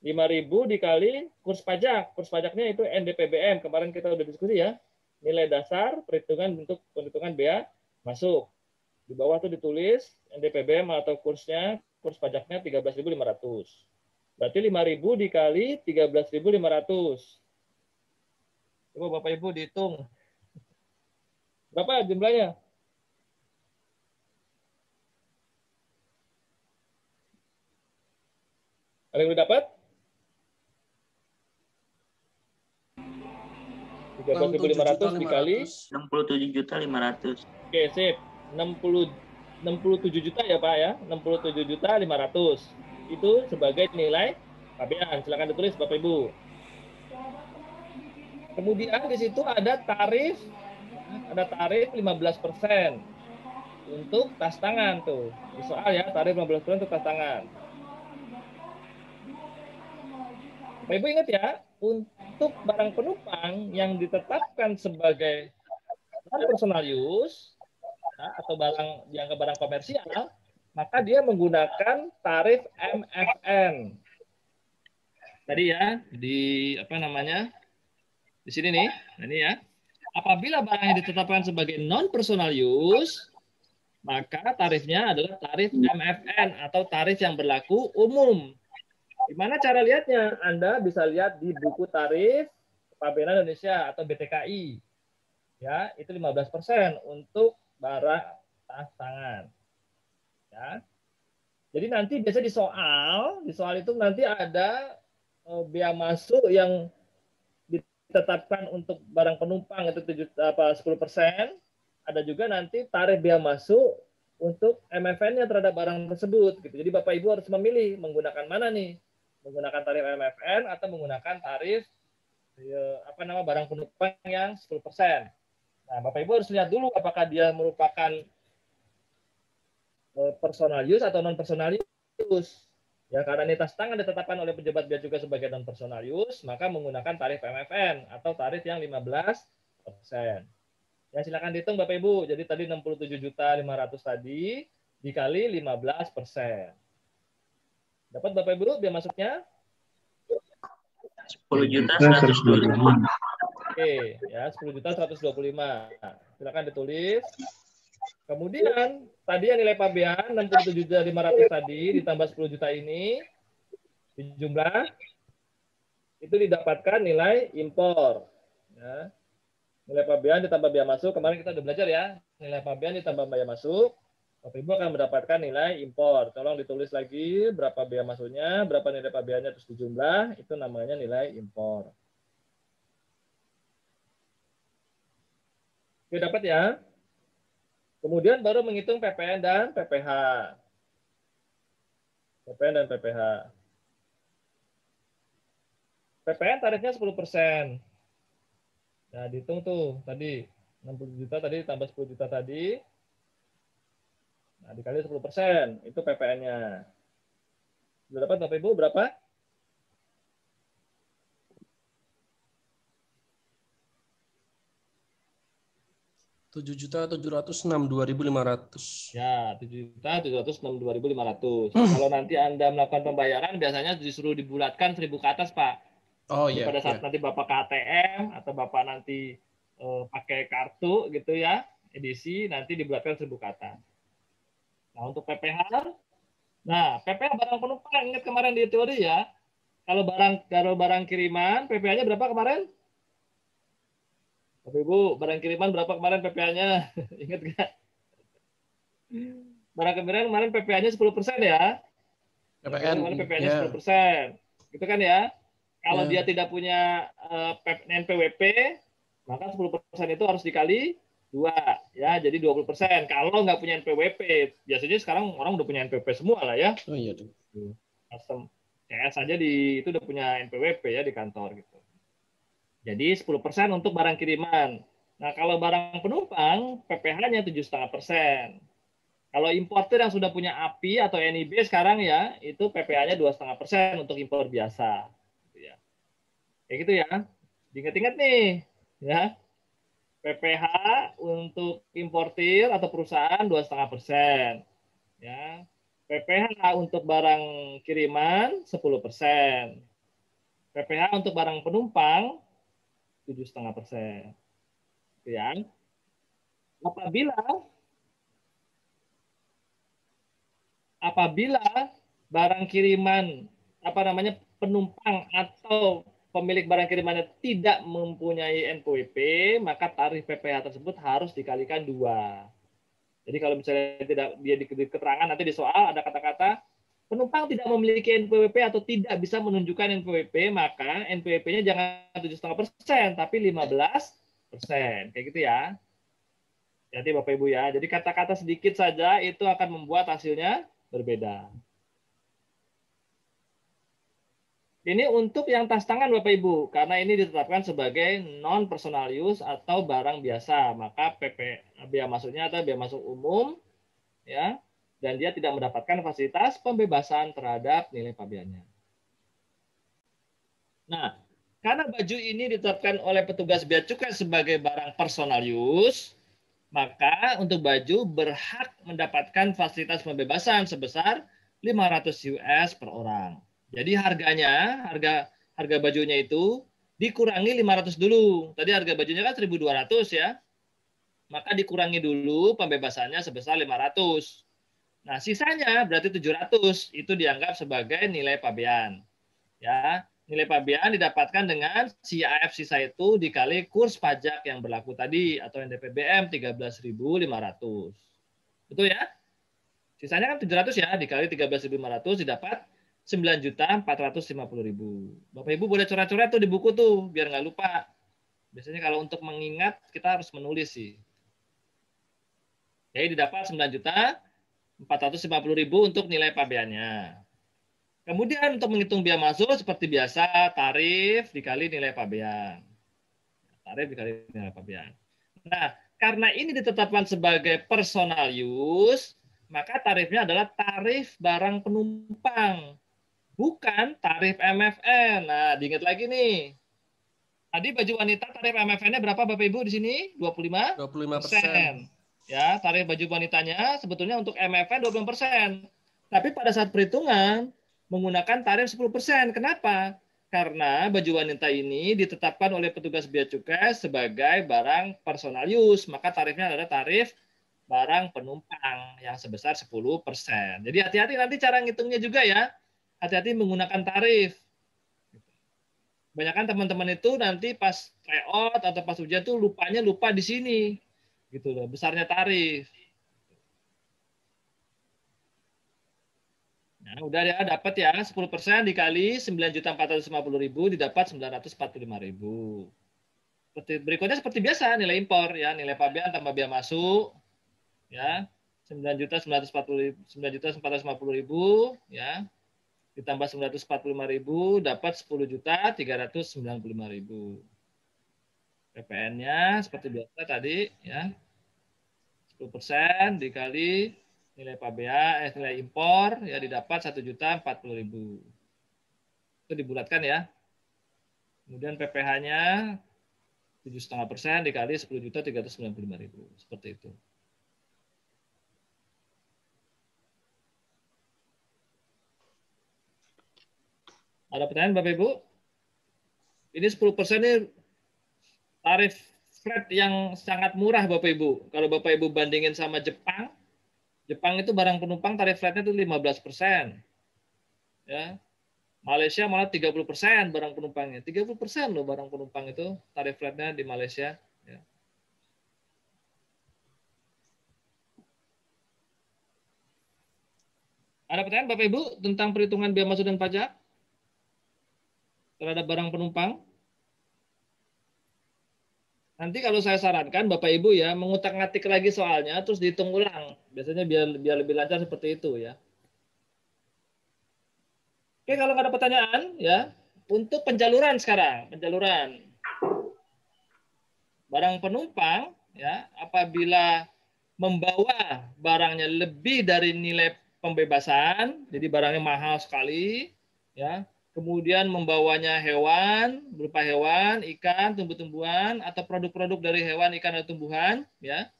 5.000 dikali kurs pajak. Kurs pajaknya itu NDPBM. Kemarin kita udah diskusi ya. Nilai dasar perhitungan untuk perhitungan bea masuk. Di bawah tuh ditulis NDPBM atau kursnya, kurs pajaknya 13.500. Berarti 5.000 dikali 13.500. Coba Bapak Ibu dihitung. Berapa jumlahnya? Ada yang udah dapat? 13.500 dikali 67.500. Oke, sip. 67 juta ya, Pak ya. 67.500. Itu sebagai nilai pabean. Silakan ditulis Bapak Ibu. Kemudian di situ ada tarif 15% untuk tas tangan tuh. Di soal ya, tarif 15% untuk tas tangan. Bapak Ibu ingat ya, untuk barang penumpang yang ditetapkan sebagai non personal use atau barang dianggap barang komersial, maka dia menggunakan tarif MFN. Tadi ya di apa namanya? Di sini nih. Nah, ini ya. Apabila barang yang ditetapkan sebagai non personal use, maka tarifnya adalah tarif MFN atau tarif yang berlaku umum. Gimana cara lihatnya? Anda bisa lihat di buku tarif Pabean Indonesia atau BTKI. Ya, itu 15% untuk barang tas tangan. Ya. Jadi nanti biasa di soal itu nanti ada bea masuk yang ditetapkan untuk barang penumpang itu 10%. Ada juga nanti tarif bea masuk untuk MFN-nya terhadap barang tersebut. Gitu. Jadi Bapak Ibu harus memilih menggunakan mana nih? Menggunakan tarif MFN atau menggunakan tarif barang penumpang yang 10%. Nah, Bapak Ibu harus lihat dulu apakah dia merupakan personal use atau non personal use. Ya, karena ini tas tangan ditetapkan oleh pejabat bea cukai sebagai non personal use, maka menggunakan tarif MFN atau tarif yang 15%. Ya, silakan dihitung Bapak Ibu. Jadi tadi 67.500 tadi dikali 15%. Dapat Bapak Ibu biaya masuknya? 10.125. Oke, ya 10.125. Silakan ditulis. Kemudian tadi yang nilai pabean 67.500 tadi ditambah 10 juta ini dijumlah itu didapatkan nilai impor. Ya. Nilai pabean ditambah biaya masuk, kemarin kita udah belajar ya. Nilai pabean ditambah biaya masuk, Bapak Ibu akan mendapatkan nilai impor. Tolong ditulis lagi berapa biaya masuknya, berapa nilai pabeannya terus dijumlah, itu namanya nilai impor. Oke, dapat ya? Kemudian baru menghitung PPN dan PPH. PPN dan PPH. PPN tarifnya 10%. Nah, dihitung tuh tadi 60 juta tadi tambah 10 juta tadi. Nah, dikali 10%, itu PPN-nya. Sudah dapat Bapak Ibu berapa? Rp7.706.2.500. Ya, 7.706.2.500. Kalau nanti Anda melakukan pembayaran, biasanya disuruh dibulatkan 1.000 ke atas, Pak. Oh Jadi iya. pada saat nanti Bapak ke ATM atau Bapak nanti pakai kartu gitu ya, edisi, nanti dibulatkan 1.000 ke atas. Nah, untuk PPH, PPH barang penumpang, ingat kemarin di teori ya, kalau barang kiriman, PPH-nya berapa kemarin? Bapak Ibu, barang kiriman berapa kemarin PPH-nya? Ingat nggak? Barang kemarin PPH-nya 10% ya. PPN. Kemarin PPH-nya 10%. Gitu kan ya. Kalau dia tidak punya NPWP, maka 10% itu harus dikali 2. Ya, jadi 20%. Kalau nggak punya NPWP, biasanya sekarang orang udah punya NPWP semua lah ya. Oh iya tuh. Custom CS aja itu udah punya NPWP ya di kantor gitu. Jadi 10% untuk barang kiriman. Nah, kalau barang penumpang, PPH-nya 7,5%. Kalau importer yang sudah punya API atau NIB sekarang ya, itu PPH-nya 2,5% untuk impor biasa. Kayak gitu ya. Ingat-ingat nih, Ya. PPh untuk importir atau perusahaan 2,5%. Ya. PPh untuk barang kiriman 10%. PPh untuk barang penumpang 7,5%. Ya. Apabila barang kiriman penumpang atau pemilik barang kirimannya tidak mempunyai NPWP, maka tarif PPh tersebut harus dikalikan 2. Jadi kalau misalnya tidak dia di keterangan nanti di soal ada kata-kata penumpang tidak memiliki NPWP atau tidak bisa menunjukkan NPWP, maka NPWP-nya jangan 7,5%, tapi 15%. Kayak gitu ya. Jadi Bapak Ibu ya. Jadi kata-kata sedikit saja itu akan membuat hasilnya berbeda. Ini untuk yang tas tangan Bapak Ibu, karena ini ditetapkan sebagai non personal use atau barang biasa, maka biaya masuknya atau biaya masuk umum, ya, dan dia tidak mendapatkan fasilitas pembebasan terhadap nilai pabeannya. Nah, karena baju ini ditetapkan oleh petugas bea cukai sebagai barang personal use, maka untuk baju berhak mendapatkan fasilitas pembebasan sebesar 500 US per orang. Jadi harga bajunya itu dikurangi 500 dulu. Tadi harga bajunya kan 1.200 ya. Maka dikurangi dulu pembebasannya sebesar 500. Nah, sisanya berarti 700 itu dianggap sebagai nilai pabean. Ya, nilai pabean didapatkan dengan CIF sisa itu dikali kurs pajak yang berlaku tadi atau NDPBM 13.500. Betul ya? Sisanya kan 700 ya, dikali 13.500 didapat 9.450.000. Bapak Ibu boleh coret-coret tuh di buku tuh biar nggak lupa. Biasanya kalau untuk mengingat kita harus menulis sih. Jadi didapat 9.450.000 untuk nilai pabeannya. Kemudian untuk menghitung biaya masuk seperti biasa tarif dikali nilai pabean. Tarif dikali nilai pabean. Nah, karena ini ditetapkan sebagai personal use, maka tarifnya adalah tarif barang penumpang, bukan tarif MFN. Nah, diingat lagi nih. Tadi baju wanita tarif MFN-nya berapa Bapak Ibu di sini? 25%. Ya, tarif baju wanitanya sebetulnya untuk MFN 20%. Tapi pada saat perhitungan menggunakan tarif 10%. Kenapa? Karena baju wanita ini ditetapkan oleh petugas bea cukai sebagai barang personal use, maka tarifnya adalah tarif barang penumpang yang sebesar 10%. Jadi hati-hati nanti cara ngitungnya juga ya. Hati-hati menggunakan tarif. Banyak teman-teman itu nanti pas tryout atau pas ujian tuh lupa di sini. Gitu loh, besarnya tarif. Nah, udah ya dapat ya 10% dikali 9.450.000 didapat 945.000. Berikutnya seperti biasa nilai impor ya, nilai pabean tambah biaya masuk ya. 9.450.000 ya. Ditambah 945.000 dapat 10.395.000. PPN-nya seperti biasa tadi ya. 10% dikali nilai pabean, nilai impor ya didapat 1.040.000. Itu dibulatkan ya. Kemudian PPh-nya 7,5% dikali 10.395.000. Seperti itu. Ada pertanyaan Bapak Ibu? Ini 10% ini tarif flat yang sangat murah Bapak Ibu. Kalau Bapak Ibu bandingin sama Jepang, Jepang itu barang penumpang tarif flatnya itu 15%. Ya. Malaysia malah 30% barang penumpangnya. 30% loh barang penumpang itu tarif flatnya di Malaysia. Ya. Ada pertanyaan Bapak Ibu tentang perhitungan biaya masuk dan pajak terhadap barang penumpang? Nanti kalau saya sarankan Bapak Ibu ya mengutak-ngatik lagi soalnya terus dihitung ulang. Biasanya biar lebih lancar seperti itu ya. Oke, kalau nggak ada pertanyaan ya, untuk penjaluran sekarang, penjaluran barang penumpang ya, apabila membawa barangnya lebih dari nilai pembebasan, jadi barangnya mahal sekali, ya, kemudian membawanya hewan, berupa hewan, ikan, tumbuh-tumbuhan, atau produk-produk dari hewan, ikan, atau tumbuhan, ya.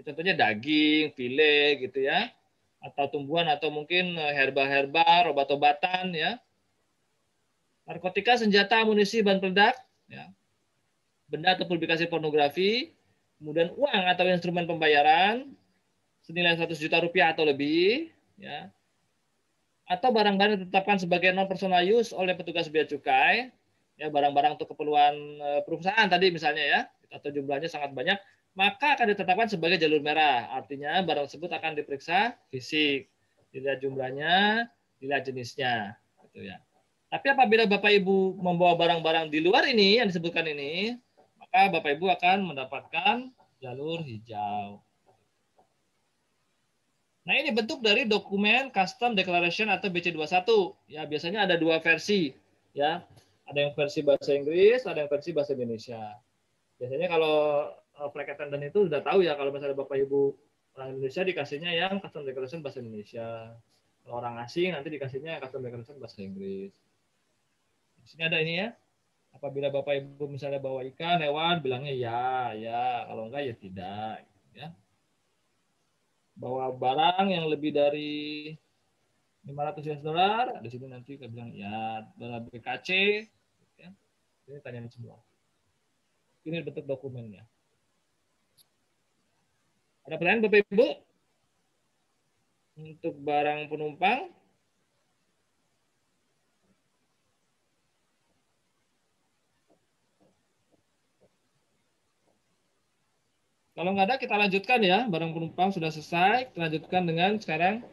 Contohnya daging, file, gitu ya, atau tumbuhan, atau mungkin herba-herba, obat-obatan, ya. Narkotika, senjata, amunisi, bahan peledak, ya. Benda atau publikasi pornografi, kemudian uang atau instrumen pembayaran senilai 100 juta rupiah atau lebih, ya. Atau barang-barang ditetapkan sebagai non personal use oleh petugas bea cukai, ya, barang-barang untuk keperluan perusahaan tadi misalnya, ya, atau jumlahnya sangat banyak, maka akan ditetapkan sebagai jalur merah. Artinya barang tersebut akan diperiksa fisik, dilihat jumlahnya, dilihat jenisnya, gitu ya. Tapi apabila Bapak Ibu membawa barang-barang di luar ini yang disebutkan ini, maka Bapak Ibu akan mendapatkan jalur hijau. Nah, ini bentuk dari dokumen Custom Declaration atau BC21. Ya, biasanya ada dua versi, ya. Ada yang versi bahasa Inggris, ada yang versi bahasa Indonesia. Biasanya kalau flight attendant itu sudah tahu ya, kalau misalnya Bapak Ibu orang Indonesia dikasihnya yang Custom Declaration bahasa Indonesia. Kalau orang asing nanti dikasihnya Custom Declaration bahasa Inggris. Di sini ada ini ya. Apabila Bapak Ibu misalnya bawa ikan, hewan, bilangnya ya, ya. Kalau enggak ya tidak, ya. Bawa barang yang lebih dari 500 US dollar, di sini nanti kita bilang ya, barang BKC, ya. Ini tanyaan semua. Ini bentuk dokumennya. Ada pertanyaan Bapak Ibu? Untuk barang penumpang? Kalau nggak ada, kita lanjutkan ya. Barang penumpang sudah selesai. Kita lanjutkan dengan sekarang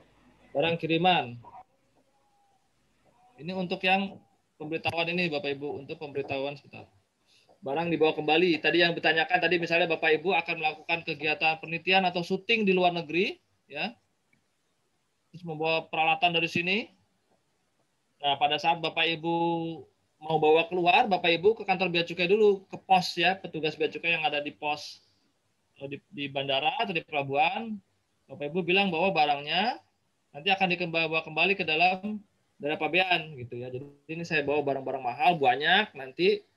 barang kiriman. Ini untuk yang pemberitahuan ini, Bapak Ibu. Untuk pemberitahuan sebentar. Barang dibawa kembali. Tadi yang ditanyakan tadi, misalnya Bapak Ibu akan melakukan kegiatan penelitian atau syuting di luar negeri, ya. Terus membawa peralatan dari sini. Nah, pada saat Bapak Ibu mau bawa keluar, Bapak Ibu ke kantor bea cukai dulu, ke pos ya, petugas bea cukai yang ada di pos di bandara atau di pelabuhan. Bapak Ibu bilang bahwa barangnya nanti akan dibawa kembali ke dalam daerah pabean gitu ya. Jadi ini saya bawa barang-barang mahal banyak, nanti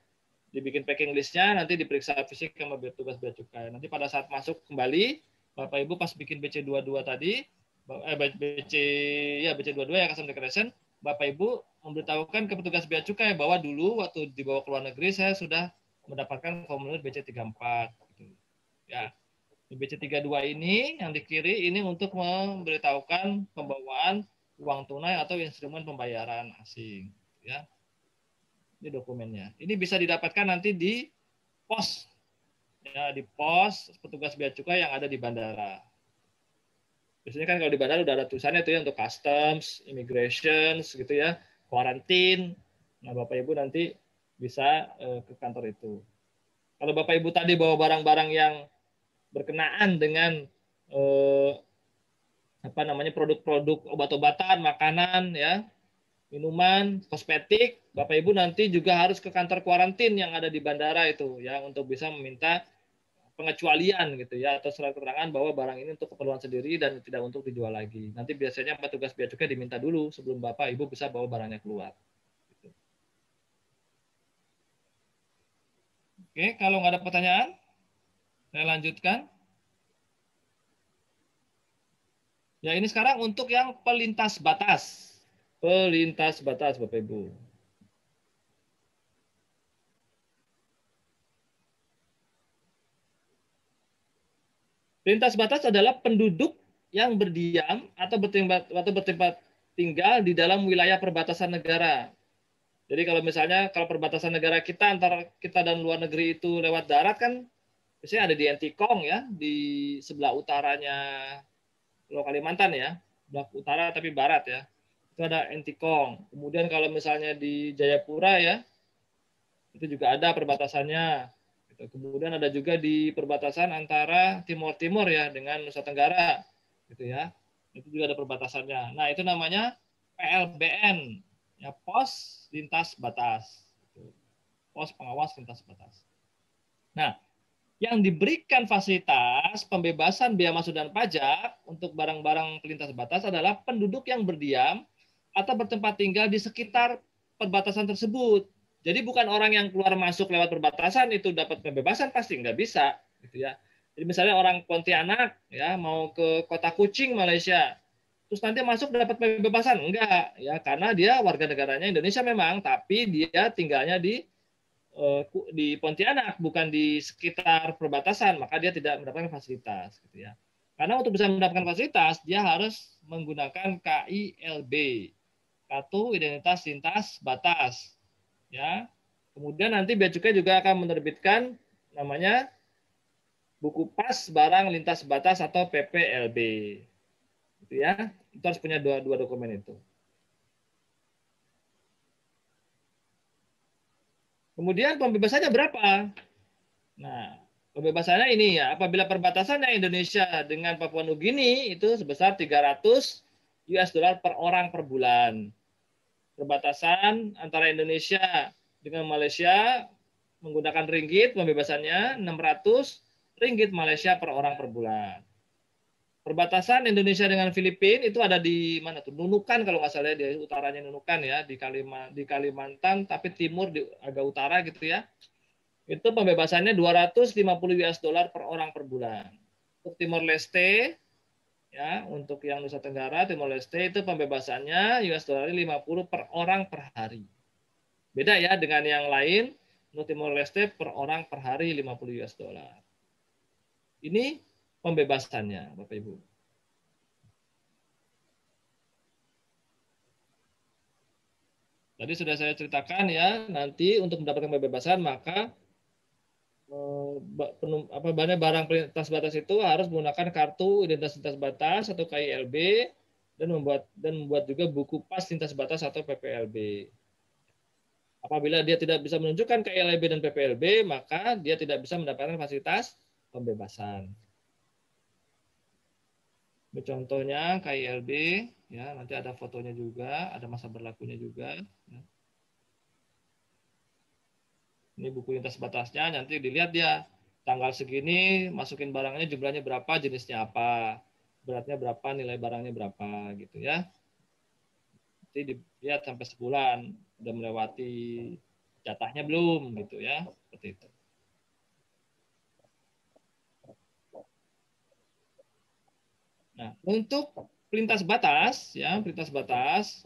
dibikin packing listnya, nanti diperiksa fisik sama petugas bea cukai. Nanti pada saat masuk kembali, Bapak Ibu pas bikin BC22 tadi, BC22 ya, Custom Declaration, Bapak Ibu memberitahukan ke petugas bea cukai bahwa dulu waktu dibawa ke luar negeri saya sudah mendapatkan formulir BC34. Gitu. Ya, di BC32 ini yang di kiri ini untuk memberitahukan pembawaan uang tunai atau instrumen pembayaran asing. Ya, ini dokumennya. Ini bisa didapatkan nanti di pos, ya, di pos petugas bea cukai yang ada di bandara. Biasanya kan kalau di bandara udah ada tulisannya itu ya untuk customs, immigration, gitu ya, quarantine. Nah, Bapak Ibu nanti bisa ke kantor itu. Kalau Bapak Ibu tadi bawa barang-barang yang berkenaan dengan produk-produk obat-obatan, makanan, ya, minuman, kosmetik, Bapak Ibu nanti juga harus ke kantor kuarantin yang ada di bandara itu ya untuk bisa meminta pengecualian gitu ya atau surat keterangan bahwa barang ini untuk keperluan sendiri dan tidak untuk dijual lagi. Nanti biasanya petugas bea cukai diminta dulu sebelum Bapak Ibu bisa bawa barangnya keluar. Gitu. Oke, kalau nggak ada pertanyaan, saya lanjutkan. Ya, ini sekarang untuk yang pelintas batas. Pelintas batas, Bapak Ibu. Pelintas batas adalah penduduk yang berdiam atau bertempat tinggal di dalam wilayah perbatasan negara. Jadi kalau misalnya kalau perbatasan negara kita antara kita dan luar negeri itu lewat darat kan biasanya ada di Entikong ya, di sebelah utaranya Pulau Kalimantan ya, sebelah utara tapi barat ya. Itu ada Entikong. Kemudian kalau misalnya di Jayapura ya, itu juga ada perbatasannya. Kemudian ada juga di perbatasan antara Timur Timur ya dengan Nusa Tenggara, gitu ya. Itu juga ada perbatasannya. Nah itu namanya PLBN, ya pos lintas batas, pos pengawas lintas batas. Nah yang diberikan fasilitas pembebasan bea masuk dan pajak untuk barang-barang pelintas batas adalah penduduk yang berdiam atau bertempat tinggal di sekitar perbatasan tersebut. Jadi bukan orang yang keluar masuk lewat perbatasan itu dapat pembebasan, pasti nggak bisa, gitu ya. Jadi misalnya orang Pontianak ya mau ke kota Kuching Malaysia, terus nanti masuk dapat pembebasan, enggak ya, karena dia warga negaranya Indonesia memang, tapi dia tinggalnya di Pontianak, bukan di sekitar perbatasan, maka dia tidak mendapatkan fasilitas, gitu ya. Karena untuk bisa mendapatkan fasilitas, dia harus menggunakan KILB, Kartu Identitas Lintas Batas, ya. Kemudian nanti Bea Cukai juga akan menerbitkan namanya buku pas barang lintas batas atau PPLB, gitu ya. Itu harus punya dua dokumen itu. Kemudian pembebasannya berapa? Nah, pembebasannya ini ya, apabila perbatasannya Indonesia dengan Papua Nugini itu sebesar 300 US dollar per orang per bulan. Perbatasan antara Indonesia dengan Malaysia menggunakan ringgit, pembebasannya 600 ringgit Malaysia per orang per bulan. Perbatasan Indonesia dengan Filipina itu ada di mana tuh? Nunukan kalau nggak salah, di utaranya Nunukan ya, di Kalimantan, tapi timur agak utara gitu ya. Itu pembebasannya 250 US dollar per orang per bulan. Untuk Timor Leste, ya, untuk yang Nusa Tenggara, Timor Leste itu pembebasannya US dollar 50 per orang per hari. Beda ya dengan yang lain, untuk Timor Leste per orang per hari 50 US dollar. Ini pembebasannya, Bapak Ibu. Tadi sudah saya ceritakan ya, nanti untuk mendapatkan pembebasan maka barang lintas batas itu harus menggunakan kartu identitas lintas batas atau KILB dan membuat juga buku pas lintas batas atau PPLB. Apabila dia tidak bisa menunjukkan KILB dan PPLB, maka dia tidak bisa mendapatkan fasilitas pembebasan. Contohnya KILB, ya nanti ada fotonya juga, ada masa berlakunya juga. Ya. Ini buku lintas batasnya, nanti dilihat dia tanggal segini, masukin barangnya jumlahnya berapa, jenisnya apa, beratnya berapa, nilai barangnya berapa, gitu ya. Nanti dilihat sampai sebulan, udah melewati jatahnya belum, gitu ya, seperti itu. Nah, untuk pelintas batas, ya pelintas batas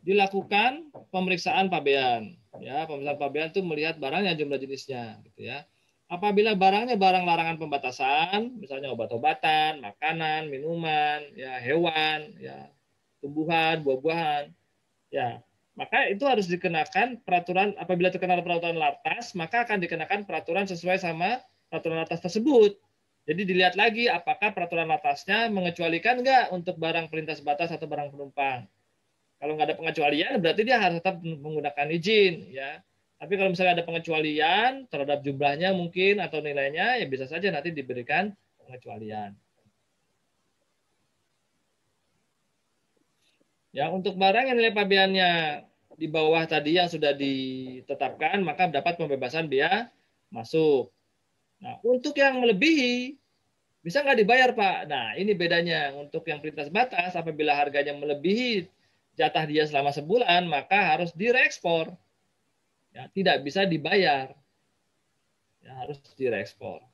dilakukan pemeriksaan pabean. Ya, pemeriksaan pabean itu melihat barangnya, jumlah jenisnya, gitu ya. Apabila barangnya barang larangan pembatasan, misalnya obat-obatan, makanan, minuman, ya hewan, ya tumbuhan, buah-buahan, ya maka itu harus dikenakan peraturan. Apabila terkena peraturan Lartas, maka akan dikenakan peraturan sesuai sama peraturan Lartas tersebut. Jadi dilihat lagi apakah peraturan Lartasnya mengecualikan nggak untuk barang pelintas batas atau barang penumpang. Kalau nggak ada pengecualian, berarti dia harus tetap menggunakan izin, ya. Tapi kalau misalnya ada pengecualian terhadap jumlahnya mungkin atau nilainya, ya bisa saja nanti diberikan pengecualian. Ya, untuk barang yang nilai pabeannya di bawah tadi yang sudah ditetapkan, maka dapat pembebasan bea masuk. Nah, untuk yang melebihi, bisa nggak dibayar, Pak? Nah, ini bedanya. Untuk yang pelintas batas, apabila harganya melebihi jatah dia selama sebulan, maka harus direekspor. Ya, tidak bisa dibayar. Ya, harus direekspor.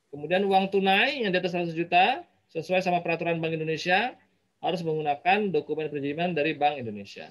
Kemudian uang tunai yang di atas 100 juta, sesuai sama peraturan Bank Indonesia, harus menggunakan dokumen perizinan dari Bank Indonesia.